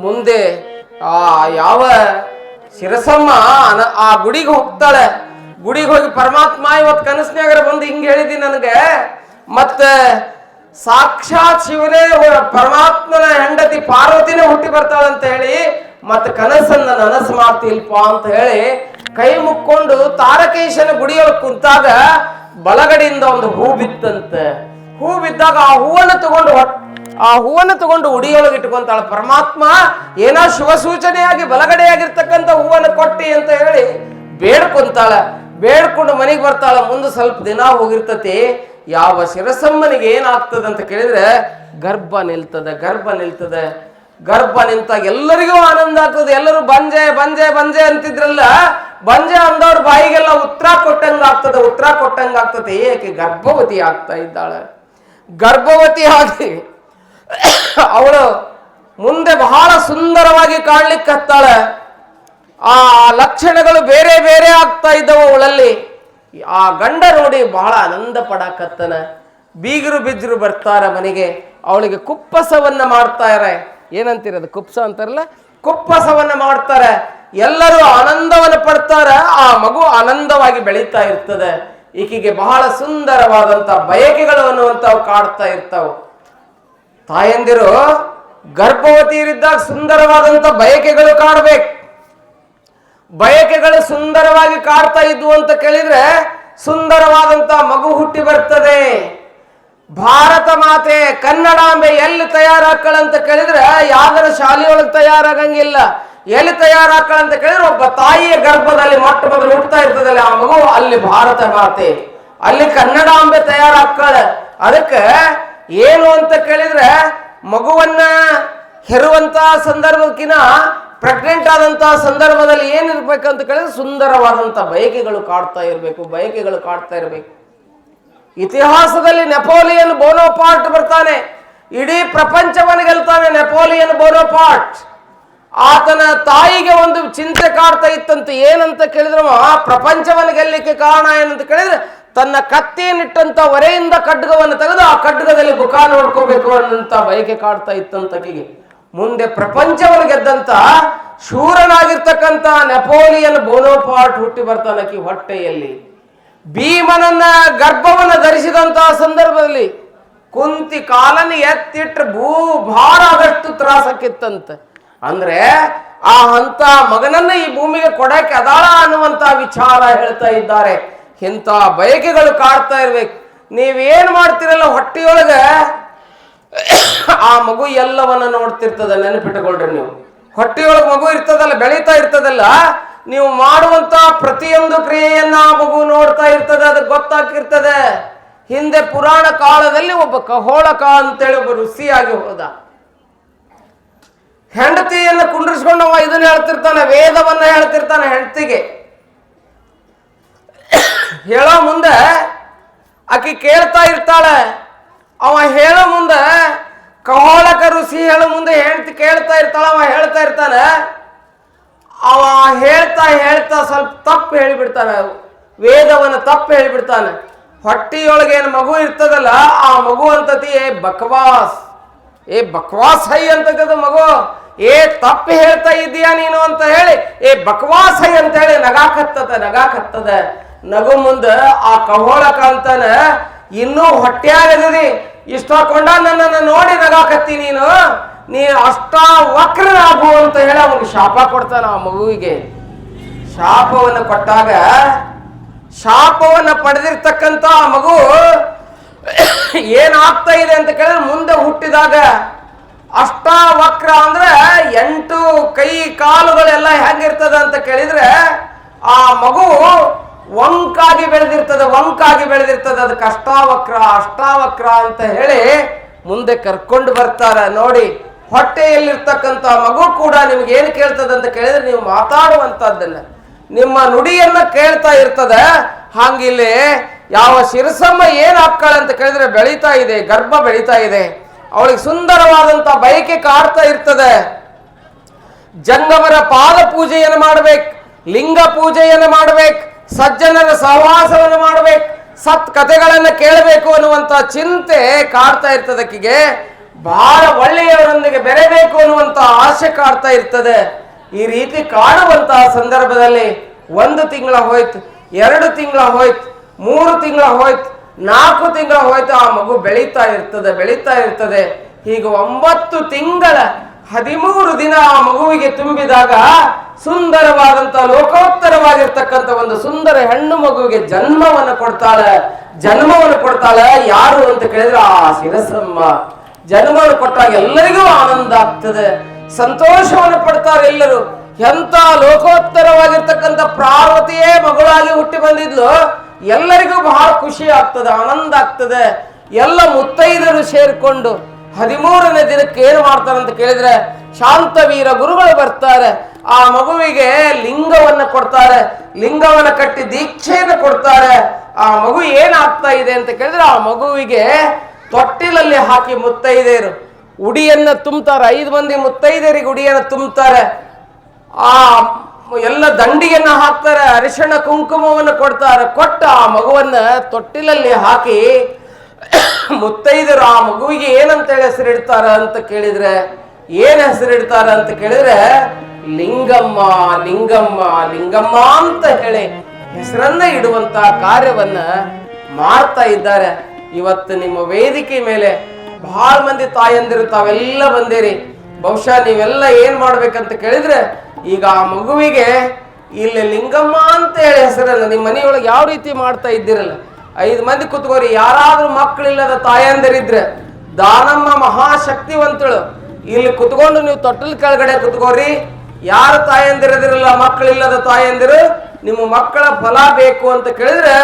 ಮುಂದೆ ಯಾವ ಶಿರಸಮ್ಮ ಆ ಗುಡಿಗೆ ಹೋಗ್ತಾಳೆ. ಗುಡಿಗೆ ಹೋಗಿ ಪರಮಾತ್ಮ ಇವತ್ತು ಕನಸಿನಾಗರ ಬಂದು ಹಿಂಗೆ ಹೇಳಿದಿ ನನಗೆ, ಮತ್ತೆ ಸಾಕ್ಷಾತ್ ಶಿವನೇ ಪರಮಾತ್ಮನ ಹೆಂಡತಿ ಪಾರ್ವತಿನೇ ಹುಟ್ಟಿ ಬರ್ತಾಳಂತ ಹೇಳಿ ಮತ್ತೆ ಕನಸನ್ನ ನನಸು ಮಾಡ್ತಿಲ್ಪ ಅಂತ ಹೇಳಿ ಕೈ ಮುಕ್ಕೊಂಡು ತಾರಕೇಶನ ಗುಡಿಯೊಳಗೆ ಕುಂತಾಗ ಬಲಗಡೆಯಿಂದ ಒಂದು ಹೂ ಬಿತ್ತಂತೆ. ಹೂ ಬಿದ್ದಾಗ ಆ ಹೂವನ್ನು ತಗೊಂಡು ಆ ಹೂವನ್ನು ತಗೊಂಡು ಉಡಿಯೊಳಗೆ ಇಟ್ಕೊಂತಾಳ. ಪರಮಾತ್ಮ ಏನೋ ಶುಭ ಸೂಚನೆಯಾಗಿ ಬಲಗಡೆಯಾಗಿರ್ತಕ್ಕಂಥ ಹೂವನ್ನು ಕೊಟ್ಟಿ ಅಂತ ಹೇಳಿ ಬೇಡ್ಕೊಂತಾಳ. ಬೇಡ್ಕೊಂಡು ಮನೆಗೆ ಬರ್ತಾಳ. ಮುಂದೆ ಸ್ವಲ್ಪ ದಿನ ಹೋಗಿರ್ತತಿ. ಯಾವ ಶಿರಸಮ್ಮನಿಗೆ ಏನಾಗ್ತದೆ ಅಂತ ಕೇಳಿದ್ರೆ ಗರ್ಭ ನಿಲ್ತದೆ. ಗರ್ಭ ನಿಂತಾಗ ಎಲ್ಲರಿಗೂ ಆನಂದ ಆಗ್ತದೆ. ಎಲ್ಲರೂ ಬಂಜೆ ಬಂಜೆ ಬಂಜೆ ಅಂತಿದ್ರಲ್ಲ, ಬಂಜೆ ಅಂದವ್ರ ಬಾಯಿಗೆಲ್ಲ ಉತ್ತರ ಕೊಟ್ಟಂಗಾಗ್ತದೆ. ಏಕೆ ಗರ್ಭವತಿ ಆಗ್ತಾ ಇದ್ದಾಳೆ. ಗರ್ಭವತಿ ಆಗಿ ಅವಳು ಮುಂದೆ ಬಹಳ ಸುಂದರವಾಗಿ ಕಾಣ್ಲಿಕ್ಕೆ ಹತ್ತಾಳೆ. ಆ ಲಕ್ಷಣಗಳು ಬೇರೆ ಬೇರೆ ಆಗ್ತಾ ಇದ್ದವು ಅವಳಲ್ಲಿ. ಆ ಗಂಡ ನೋಡಿ ಬಹಳ ಆನಂದ ಪಡಕತ್ತನ. ಬೀಗರು ಬಿಜ್ಜರು ಬರ್ತಾರ ಮನೆಗೆ. ಅವಳಿಗೆ ಕುಪ್ಪಸವನ್ನ ಮಾಡ್ತಾರೆ. ಏನಂತೀರದು? ಕುಪ್ಸ ಅಂತಾರಲ್ಲ, ಕುಪ್ಪಸವನ್ನ ಮಾಡ್ತಾರೆ. ಎಲ್ಲರೂ ಆನಂದವನ್ನು ಪಡ್ತಾರ. ಆ ಮಗು ಆನಂದವಾಗಿ ಬೆಳೀತಾ ಇರ್ತದೆ. ಈಕೆಗೆ ಬಹಳ ಸುಂದರವಾದಂತ ಬಯಕೆಗಳು ಅನ್ನುವಂಥವು ಕಾಡ್ತಾ ಇರ್ತಾವ. ತಾಯಂದಿರು ಗರ್ಭವತಿಯರಿದ್ದಾಗ ಸುಂದರವಾದಂತ ಬಯಕೆಗಳು ಕಾಡ್ಬೇಕು. ಬಯಕೆಗಳು ಸುಂದರವಾಗಿ ಕಾಡ್ತಾ ಇದ್ವು ಅಂತ ಕೇಳಿದ್ರೆ ಸುಂದರವಾದಂತ ಮಗು ಹುಟ್ಟಿ ಬರ್ತದೆ. ಭಾರತ ಮಾತೆ ಕನ್ನಡಾಂಬೆ ಎಲ್ಲಿ ತಯಾರಾಕ್ಕಳಂತ ಕೇಳಿದ್ರೆ ಯಾವ್ದಾರ ಶಾಲೆಯೊಳಗೆ ತಯಾರಾಗಂಗಿಲ್ಲ. ಎಲ್ಲಿ ತಯಾರಾಕ್ಕಳಂತ ಕೇಳಿದ್ರೆ ಒಬ್ಬ ತಾಯಿಯ ಗರ್ಭದಲ್ಲಿ ಮೊಟ್ಟ ಮೊದಲು ಹುಟ್ಟತಾ ಇರ್ತದಲ್ಲ ಆ ಮಗು, ಅಲ್ಲಿ ಭಾರತ ಮಾತೆ, ಅಲ್ಲಿ ಕನ್ನಡಾಂಬೆ ತಯಾರಾಕ್ಕಳ. ಅದಕ್ಕೆ ಏನು ಅಂತ ಕೇಳಿದ್ರೆ ಮಗುವನ್ನ ಹೆರುವಂತ ಸಂದರ್ಭಕ್ಕಿನ ಪ್ರೆಗ್ನೆಂಟ್ ಆದಂತಹ ಸಂದರ್ಭದಲ್ಲಿ ಏನಿರ್ಬೇಕಂತ ಕೇಳಿದ್ರೆ ಸುಂದರವಾದಂತ ಬಯಕೆಗಳು ಕಾಡ್ತಾ ಇರಬೇಕು. ಇತಿಹಾಸದಲ್ಲಿ ನೆಪೋಲಿಯನ್ ಬೋನೋಪಾರ್ಟ್ ಬರ್ತಾನೆ. ಇಡೀ ಪ್ರಪಂಚವನ್ನು ಗೆಲ್ತಾನೆ ನೆಪೋಲಿಯನ್ ಬೋನೋಪಾರ್ಟ್. ಆತನ ತಾಯಿಗೆ ಒಂದು ಚಿಂತೆ ಕಾಡ್ತಾ ಇತ್ತಂತೆ. ಏನಂತ ಕೇಳಿದ್ರೆ ಪ್ರಪಂಚವನ್ನು ಗೆಲ್ಲಲಿಕ್ಕೆ ಕಾರಣ ಏನಂತ ಕೇಳಿದ್ರೆ ತನ್ನ ಕತ್ತಿಯನ್ನಿಟ್ಟಂತ ಹೊರೆಯಿಂದ ಖಡ್ಗವನ್ನು ತೆಗೆದು ಆ ಖಡ್ಗದಲ್ಲಿ ಮುಖ ನೋಡ್ಕೋಬೇಕು ಅನ್ನಂತ ಬಯಕೆ ಕಾಡ್ತಾ ಇತ್ತಂತಕಿಗೆ. ಮುಂದೆ ಪ್ರಪಂಚವನ್ನು ಗೆದ್ದಂತ ಶೂರನಾಗಿರ್ತಕ್ಕಂಥ ನೆಪೋಲಿಯನ್ ಬೋನೋಪಾರ್ಟ್ ಹುಟ್ಟಿ ಬರ್ತಾನಕಿ ಹೊಟ್ಟೆಯಲ್ಲಿ. ಭೀಮನನ್ನ ಗರ್ಭವನ್ನು ಧರಿಸಿದಂತಹ ಸಂದರ್ಭದಲ್ಲಿ ಕುಂತಿ ಕಾಲನ್ನು ಎತ್ತಿಟ್ರೆ ಭಾರ ಆದಷ್ಟು ತ್ರಾಸಕ್ಕಿತ್ತಂತೆ. ಅಂದ್ರೆ ಆ ಅಂತ ಮಗನನ್ನ ಈ ಭೂಮಿಗೆ ಕೊಡಕ್ಕೆ ಅದಾಳ ಅನ್ನುವಂತ ವಿಚಾರ ಹೇಳ್ತಾ ಇದ್ದಾರೆ. ಇಂಥ ಬಯಕೆಗಳು ಕಾಡ್ತಾ ಇರ್ಬೇಕು. ನೀವೇನ್ ಮಾಡ್ತಿರಲ್ಲ ಹೊಟ್ಟೆಯೊಳಗೆ ಆ ಮಗು ಎಲ್ಲವನ್ನ ನೋಡ್ತಿರ್ತದ. ನೆನಪಿಟ್ಟುಕೊಳ್ರಿ, ನೀವು ಹೊಟ್ಟೆಯೊಳಗೆ ಮಗು ಇರ್ತದಲ್ಲ, ಬೆಳೀತಾ ಇರ್ತದಲ್ಲ, ನೀವು ಮಾಡುವಂತ ಪ್ರತಿಯೊಂದು ಕ್ರಿಯೆಯನ್ನ ಆ ಮಗು ನೋಡ್ತಾ ಇರ್ತದೆ. ಅದಕ್ಕೆ ಗೊತ್ತಾಗ್ತಿರ್ತದೆ. ಹಿಂದೆ ಪುರಾಣ ಕಾಲದಲ್ಲಿ ಒಬ್ಬ ಕಹೋಳಕ ಅಂತೇಳಿ ಒಬ್ಬ ಋಷಿಯಾಗಿ ಹೋದ. ಹೆಂಡತಿಯನ್ನು ಕುಂಡ್ರಿಸ್ಕೊಂಡು ಅವ ಇದನ್ನ ಹೇಳ್ತಿರ್ತಾನೆ, ವೇದವನ್ನ ಹೇಳ್ತಿರ್ತಾನೆ ಹೆಂಡತಿಗೆ. ಹೇಳೋ ಮುಂದೆ ಆಕಿ ಕೇಳ್ತಾ ಇರ್ತಾಳೆ. ಅವ ಹೇಳೋ ಮುಂದೆ, ಕಹೋಳಕ ಋಷಿ ಹೇಳೋ ಮುಂದೆ ಹೆಂಡತಿ ಕೇಳ್ತಾ ಇರ್ತಾಳೆ. ಅವ ಹೇಳ್ತಾ ಇರ್ತಾನೆ. ಅವ ಹೇಳ್ತಾ ಸ್ವಲ್ಪ ತಪ್ಪು ಹೇಳಿಬಿಡ್ತಾನೆ. ವೇದವನ್ನು ತಪ್ಪು ಹೇಳಿಬಿಡ್ತಾನೆ. ಹೊಟ್ಟಿಯೊಳಗೆ ಏನು ಮಗು ಇರ್ತದಲ್ಲ, ಆ ಮಗು ಅಂತತಿ ಬಕ್ವಾಸ್ ಹೈ ಅಂತದ ಮಗು. ತಪ್ಪು ಹೇಳ್ತಾ ಇದ್ದೀಯಾ ನೀನು ಅಂತ ಹೇಳಿ ಬಕ್ವಾಸ್ ಹೈ ಅಂತ ಹೇಳಿ ನಗಾಕತ್ತದ. ನಗು ಮುಂದೆ ಆ ಕಹೋಳಕ ಅಂತಾನ, ಇನ್ನೂ ಹೊಟ್ಟೆಯಾಗದಿ ಇಷ್ಟಕೊಂಡ ನನ್ನನ್ನು ನೋಡಿ ನಗಾಕತ್ತಿ ನೀ ಅಷ್ಟ ವಕ್ರನಾಗು ಅಂತ ಹೇಳಿ ಅವನಿಗೆ ಶಾಪ ಕೊಡ್ತಾನ. ಆ ಮಗುವಿಗೆ ಶಾಪವನ್ನು ಕೊಟ್ಟಾಗ ಶಾಪವನ್ನು ಪಡೆದಿರ್ತಕ್ಕಂಥ ಆ ಮಗು ಏನಾಗ್ತಾ ಇದೆ ಅಂತ ಕೇಳಿದ್ರೆ ಮುಂದೆ ಹುಟ್ಟಿದಾಗ ಅಷ್ಟಾವಕ್ರ ಅಂದ್ರೆ 8 ಕೈ ಕಾಲುಗಳೆಲ್ಲ ಹೆಂಗಿರ್ತದ ಅಂತ ಕೇಳಿದ್ರೆ ಆ ಮಗು ವಂಕಾಗಿ ಬೆಳೆದಿರ್ತದೆ. ಅದಕ್ಕೆ ಅಷ್ಟಾವಕ್ರ ಅಂತ ಹೇಳಿ ಮುಂದೆ ಕರ್ಕೊಂಡು ಬರ್ತಾರ. ನೋಡಿ, ಹೊಟ್ಟೆಯಲ್ಲಿರ್ತಕ್ಕಂಥ ಮಗು ಕೂಡ ನಿಮ್ಗೆ ಏನು ಕೇಳ್ತದೆ ಅಂತ ಕೇಳಿದ್ರೆ ನೀವು ಮಾತಾಡುವಂತದ್ದನ್ನ, ನಿಮ್ಮ ನುಡಿಯನ್ನ ಕೇಳ್ತಾ ಇರ್ತದೆ. ಹಾಗಿಲ್ಲಿ ಯಾವ ಶಿರಸಮ್ಮ ಏನ್ ಹಾಕ್ಕಾಳೆ ಅಂತ ಕೇಳಿದ್ರೆ ಬೆಳೀತಾ ಇದೆ, ಗರ್ಭ ಬೆಳೀತಾ ಇದೆ. ಅವಳಿಗೆ ಸುಂದರವಾದಂತ ಬಯಕೆ ಕಾಡ್ತಾ ಇರ್ತದೆ. ಜಂಗಮರ ಪಾದ ಪೂಜೆಯನ್ನು ಮಾಡ್ಬೇಕು, ಲಿಂಗ ಪೂಜೆಯನ್ನು ಮಾಡ್ಬೇಕು, ಸಜ್ಜನರ ಸಹವಾಸವನ್ನು ಮಾಡ್ಬೇಕು, ಸತ್ ಕಥೆಗಳನ್ನ ಕೇಳಬೇಕು ಅನ್ನುವಂತ ಚಿಂತೆ ಕಾಡ್ತಾ ಇರ್ತದೆ. ಆಕೆಗೆ ಬಹಳ ಒಳ್ಳೆಯವರೊಂದಿಗೆ ಬೆರೆಬೇಕು ಅನ್ನುವಂತ ಆಸೆ ಕಾಡ್ತಾ ಇರ್ತದೆ. ಈ ರೀತಿ ಕಾಡುವಂತಹ ಸಂದರ್ಭದಲ್ಲಿ 1 ತಿಂಗಳ ಹೋಯ್ತು, 2 ತಿಂಗಳ ಹೋಯ್ತು, 3 ತಿಂಗಳ ಹೋಯ್ತು, 4 ತಿಂಗಳ ಹೋಯ್ತು. ಆ ಮಗು ಬೆಳೀತಾ ಇರ್ತದೆ. ಹೀಗೆ 9 ತಿಂಗಳ 13 ದಿನ ಆ ಮಗುವಿಗೆ ತುಂಬಿದಾಗ ಸುಂದರವಾದಂತ ಲೋಕೋತ್ತರವಾಗಿರ್ತಕ್ಕಂಥ ಒಂದು ಸುಂದರ ಹೆಣ್ಣು ಮಗುವಿಗೆ ಜನ್ಮವನ್ನು ಕೊಡ್ತಾಳೆ. ಯಾರು ಅಂತ ಕೇಳಿದ್ರೆ ಆ ಶಿರಸಮ್ಮ. ಜನ್ಮವನ್ನು ಕೊಟ್ಟಾಗ ಎಲ್ಲರಿಗೂ ಆನಂದ ಆಗ್ತದೆ, ಸಂತೋಷವನ್ನು ಪಡ್ತಾರೆ ಎಲ್ಲರೂ. ಎಂತ ಲೋಕೋತ್ತರವಾಗಿರ್ತಕ್ಕಂಥ ಪಾರ್ವತಿಯೇ ಮಗಳಾಗಿ ಹುಟ್ಟಿ ಬಂದಿದ್ಲು, ಎಲ್ಲರಿಗೂ ಬಹಳ ಖುಷಿ ಆಗ್ತದೆ, ಆನಂದ ಆಗ್ತದೆ. ಎಲ್ಲ ಮುತ್ತೈದರು ಸೇರಿಕೊಂಡು 13ನೇ ದಿನಕ್ಕೆ ಏನು ಮಾಡ್ತಾರೆ ಅಂತ ಕೇಳಿದ್ರೆ, ಶಾಂತವೀರ ಗುರುಗಳು ಬರ್ತಾರೆ. ಆ ಮಗುವಿಗೆ ಲಿಂಗವನ್ನ ಕೊಡ್ತಾರೆ, ಲಿಂಗವನ್ನ ಕಟ್ಟಿ ದೀಕ್ಷೆಯನ್ನು ಕೊಡ್ತಾರೆ. ಆ ಮಗು ಏನಾಗ್ತಾ ಇದೆ ಅಂತ ಕೇಳಿದ್ರೆ, ಆ ಮಗುವಿಗೆ ತೊಟ್ಟಿಲಲ್ಲಿ ಹಾಕಿ ಮುತ್ತೈದೆಯರು ಉಡಿಯನ್ನ ತುಂಬ್ತಾರೆ. 5 ಮಂದಿ ಮುತ್ತೈದೆಯರಿಗೆ ಉಡಿಯನ್ನ ತುಂಬ್ತಾರೆ. ಆ ಎಲ್ಲ ದಂಡಿಗೆನ್ನ ಹಾಕ್ತಾರೆ, ಅರಿಶಿಣ ಕುಂಕುಮವನ್ನು ಕೊಡ್ತಾರೆ. ಕೊಟ್ಟ ಆ ಮಗುವನ್ನ ತೊಟ್ಟಿಲಲ್ಲಿ ಹಾಕಿ ಮುತ್ತೈದರು ಆ ಮಗುವಿಗೆ ಏನಂತೇಳಿ ಹೆಸರಿಡ್ತಾರ ಅಂತ ಕೇಳಿದ್ರೆ, ಏನ್ ಹೆಸರಿಡ್ತಾರ ಅಂತ ಕೇಳಿದ್ರೆ, ಲಿಂಗಮ್ಮ ಲಿಂಗಮ್ಮ ಲಿಂಗಮ್ಮ ಅಂತ ಹೇಳಿ ಹೆಸರನ್ನ ಇಡುವಂತ ಕಾರ್ಯವನ್ನ ಮಾಡ್ತಾ ಇದ್ದಾರೆ. ಇವತ್ತು ನಿಮ್ಮ ವೇದಿಕೆ ಮೇಲೆ ಬಹಳ ಮಂದಿ ತಾಯಂದಿರು ತಾವೆಲ್ಲ ಬಂದಿರಿ. ಬಹುಶಃ ನೀವೆಲ್ಲ ಏನ್ ಮಾಡ್ಬೇಕಂತ ಕೇಳಿದ್ರೆ, ಈಗ ಆ ಮಗುವಿಗೆ ಇಲ್ಲಿ ಲಿಂಗಮ್ಮ ಅಂತ ಹೇಳಿ ಹೆಸರನ್ನ ನಿಮ್ಮ ಮನೆಯೊಳಗೆ ಯಾವ ರೀತಿ ಮಾಡ್ತಾ ಇದ್ದೀರಲ್ಲ, 5 ಮಂದಿ ಕುತ್ಕೋರಿ. ಯಾರಾದ್ರೂ ಮಕ್ಕಳಿಲ್ಲದ ತಾಯಂದಿರಿದ್ರೆ, ದಾನಮ್ಮ ಮಹಾಶಕ್ತಿವಂತಳು, ಇಲ್ಲಿ ಕುತ್ಕೊಂಡು ನೀವು ತೊಟ್ಟಲ್ ಕೆಳಗಡೆ ಕುತ್ಕೋರಿ. ಯಾರು ತಾಯಂದಿರದಿರಲ್ಲ, ಮಕ್ಕಳಿಲ್ಲದ ತಾಯಂದಿರು, ನಿಮ್ಮ ಮಕ್ಕಳ ಫಲ ಬೇಕು ಅಂತ ಕೇಳಿದ್ರೆ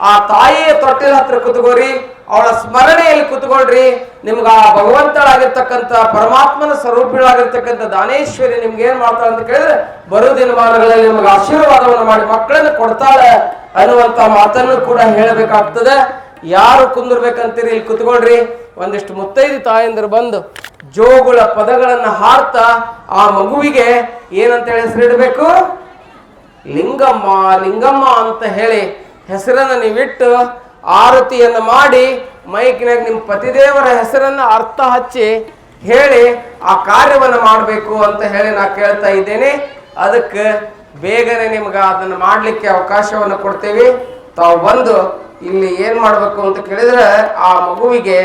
ಆ ತಾಯಿಯ ತೊಟ್ಟಿಲ ಹತ್ರ ಕುತ್ಕೋರಿ, ಅವಳ ಸ್ಮರಣೆಯಲ್ಲಿ ಕುತ್ಕೊಳ್ರಿ. ನಿಮ್ಗೆ ಆ ಭಗವಂತಳಾಗಿರ್ತಕ್ಕಂಥ ಪರಮಾತ್ಮನ ಸ್ವರೂಪಿಗಳಾಗಿರ್ತಕ್ಕಂಥ ದಾನೇಶ್ವರಿ ನಿಮ್ಗೆ ಏನ್ ಮಾಡ್ತಾಳೆ ಅಂತ ಕೇಳಿದ್ರೆ, ಬರೋ ದಿನಮಾನಗಳಲ್ಲಿ ನಿಮ್ಗೆ ಆಶೀರ್ವಾದವನ್ನು ಮಾಡಿ ಮಕ್ಕಳನ್ನು ಕೊಡ್ತಾಳೆ ಅನ್ನುವಂತ ಮಾತನ್ನು ಕೂಡ ಹೇಳಬೇಕಾಗ್ತದೆ. ಯಾರು ಕುಂದಿರ್ಬೇಕಂತೀರಿ ಇಲ್ಲಿ ಕುತ್ಕೊಳ್ರಿ. ಒಂದಿಷ್ಟು ಮುತ್ತೈದು ತಾಯಂದಿರು ಬಂದು ಜೋಗುಳ ಪದಗಳನ್ನ ಹಾಡ್ತಾ ಆ ಮಗುವಿಗೆ ಏನಂತೇಳಿ ಹೆಸರಿಡಬೇಕು, ಲಿಂಗಮ್ಮ ಲಿಂಗಮ್ಮ ಅಂತ ಹೇಳಿ ಹೆಸರನ್ನ ನೀವಿಟ್ಟು ಆರತಿಯನ್ನು ಮಾಡಿ ಮೈಕಿನಾಗ ನಿಮ್ಮ ಪತಿದೇವರ ಹೆಸರನ್ನ ಅರ್ಥ ಹಚ್ಚಿ ಹೇಳಿ ಆ ಕಾರ್ಯವನ್ನು ಮಾಡಬೇಕು ಅಂತ ಹೇಳಿ ನಾ ಕೇಳ್ತಾ ಇದ್ದೇನೆ. ಅದಕ್ಕೆ ಬೇಗನೆ ನಿಮ್ಗೆ ಅದನ್ನು ಮಾಡಲಿಕ್ಕೆ ಅವಕಾಶವನ್ನು ಕೊಡ್ತೇವೆ. ತಾವು ಬಂದು ಇಲ್ಲಿ ಏನ್ ಮಾಡ್ಬೇಕು ಅಂತ ಕೇಳಿದ್ರೆ, ಆ ಮಗುವಿಗೆ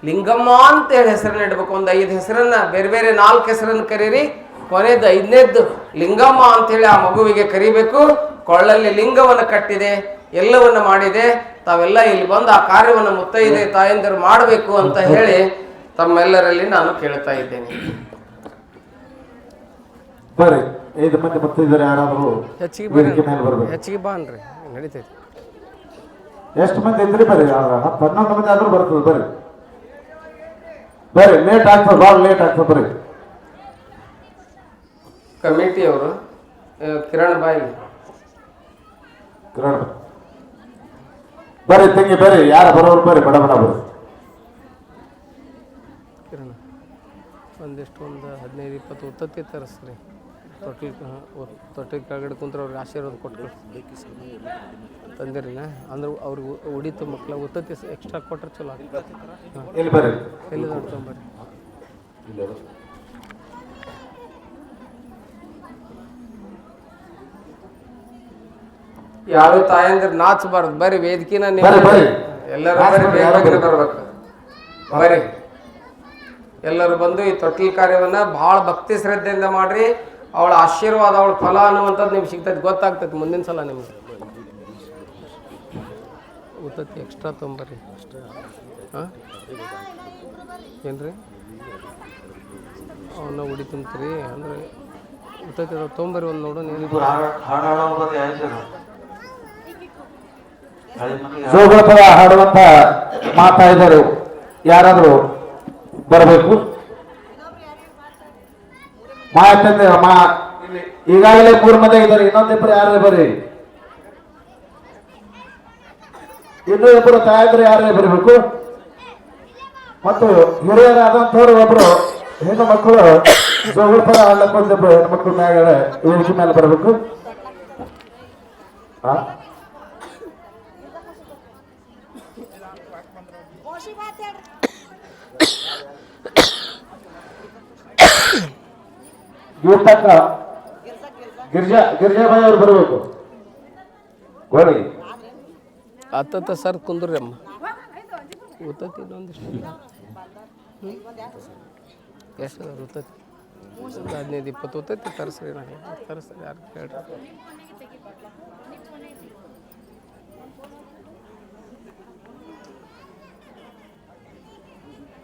ಲಿಂಗಮ್ಮ ಅಂತ ಹೇಳಿ ಹೆಸರನ್ನ ಇಡಬೇಕು. ಒಂದು 5 ಹೆಸರನ್ನ, ಬೇರೆ ಬೇರೆ 4 ಹೆಸರನ್ನು ಕರೀರಿ. ಕೊನೆಯದು 5ನೇದ್ದು ಲಿಂಗಮ್ಮ ಅಂತ ಹೇಳಿ ಆ ಮಗುವಿಗೆ ಕರಿಬೇಕು. ಕೊಳ್ಳಲ್ಲಿ ಲಿಂಗವನ್ನು ಕಟ್ಟಿದೆ, ಎಲ್ಲವನ್ನ ಮಾಡಿದೆ. ತಾವೆಲ್ಲ ಇಲ್ಲಿ ಬಂದು ಆ ಕಾರ್ಯವನ್ನು ಮುತ್ತೈದೆ ತಾಯಂದಿರು ಮಾಡಬೇಕು ಅಂತ ಹೇಳಿ ತಮ್ಮೆಲ್ಲರಲ್ಲಿ ನಾನು ಕೇಳ್ತಾ ಇದ್ದೇನೆ. ಬರ್ರಿ 5 ಮಂದಿ ಮುತ್ತೈದೆಯರು ಯಾರಾದರೂ ಹೆಚ್ಚಿಗೆ ವೇದಿಕೆ ಮೇಲೆ ಬರ್ಬೇಕು. ಹೆಚ್ಚಿಗೆ ಬಾ ಅನ್ರಿ, ನಡೀತೈತಿ. ಎಷ್ಟು ಮಂದಿ ಇದ್ರಿ ಬರ್ರಿ, 10-11 ಮಂದಿ ಆದ್ರೂ ಬರ್ತದೆ. ಬರ್ರಿ ಬರ್ರಿ, ಲೇಟ್ ಆಗ್ತದೆ, ಭಾಳ ಲೇಟ್ ಆಗ್ತದೆ. ಬರ್ರಿ ಕಮಿಟಿಯವರು ಕಿರಣ್ ಬಾಯಿ ಕಿರಣ್ ಬರ್ರಿ, ತಂಗಿ ಬರ್ರಿ, ಯಾರು ಬರೋರು ಬರ್ರಿ, ಬಡ ಬಡ ಬರ್ರಿ. ಕಿರಣ್ ಒಂದಿಷ್ಟು ಒಂದು 15-20 ಉತ್ತತ್ತಿ ತರಿಸ್ರಿ. ತೊಟ್ಟಿಗೆ ಕೆಳಗಡೆ ಕುಂತ್ರೆ ಅವ್ರಿಗೆ ಆಶೀರ್ವಾದ ಕೊಟ್ಟು ತಂದಿರಲಿಲ್ಲ ಅಂದ್ರೆ ಅವ್ರಿಗೆ ಉಡಿತು ಮಕ್ಳ ಉತ್ತತ್ತಿ ಎಕ್ಸ್ಟ್ರಾ ಕೊಟ್ರೆ ಚಲೋ ಆಗ್ತದೆ. ಇಲ್ಲಿ ಬರ್ರಿ, ಎಲ್ಲಿ ನೋಡ್ಕೊಂಬರ್ರಿ. ಯಾರು ತಾಯಂದ್ರೆ ನಾಚಬಾರ್ದು. ಬರ್ರಿ ವೇದಿಕೆನ ಎಲ್ಲರೂ ಬರ್ರಿ, ಬರ್ಬೇಕು. ಬರ್ರಿ ಎಲ್ಲರೂ ಬಂದು ಈ ತೊಟ್ಟಿಲ್ ಕಾರ್ಯವನ್ನ ಬಹಳ ಭಕ್ತಿ ಶ್ರದ್ಧೆಯಿಂದ ಮಾಡ್ರಿ. ಅವಳ ಆಶೀರ್ವಾದ, ಅವಳ ಫಲ ಅನ್ನುವಂಥದ್ದು ನಿಮ್ಗೆ ಸಿಗ್ತೈತೆ, ಗೊತ್ತಾಗ್ತೈತೆ ಮುಂದಿನ ಸಲ ನಿಮ್ಗೆ. ಉತ್ತತ್ತಿ ಎಕ್ಸ್ಟ್ರಾ ತೊಂಬರ್ರಿ. ಹಾಂ ಏನ್ರಿ ಅವನ್ನ ಉಡಿ ತುಂಬ್ತೀರಿ ಅಂದ್ರೆ ಉತ್ತತ್ತಿ ತೊಂಬರ್ರಿ. ಒಂದು ನೋಡೋಣ ಜೋಗುಳ ಪದ ಹಾಡುವಂತ ಮಾತಾಡಿದರು ಯಾರಾದರೂ ಬರಬೇಕು. ಮಾತಂದ್ರೆ ಈಗಾಗಲೇ 3 ಮಂದಿ ಇದ್ದಾರೆ, ಇನ್ನೊಂದಿಬ್ಬರು ಯಾರೇ ಬರ್ರಿ. ಇನ್ನೂ ಇಬ್ಬರು ತಾಯಂದ್ರೆ ಯಾರೇ ಬರಬೇಕು. ಮತ್ತು ಹಿರಿಯರಾದಂಥವ್ರು ಒಬ್ರು ಹೆಣ್ಣು ಮಕ್ಕಳು ಜೋಗುಳ ಪದ ಹಾಡ್ಲಕ್ಕೊಂದಿಬ್ಬರು ಹೆಣ್ಣು ಮಕ್ಕಳ ಮ್ಯಾಗ ವೇದಿಕೆ ಮೇಲೆ ಬರಬೇಕು. ಗೀತಕ್ಕ ಗಿರ್ಜಾಬಾಯಿ ಅವ್ರು ಬರಬೇಕು. ಗೋಳಿ ಹತ್ತ ಸರ್ ಕುಂದ್ರಿ ಅಮ್ಮ. ಉತ್ತತ್ತಿ ಇನ್ನೊಂದಿಷ್ಟು ಎಷ್ಟು ಅದ ಉತ್ತತ್ತಿ? 15-20 ಉತ್ತತ್ತಿ ತರಿಸ್ರಿ. ನಾನು ತರಿಸ್ರಿ, ಯಾರು ಕೇಳ್ರಿ.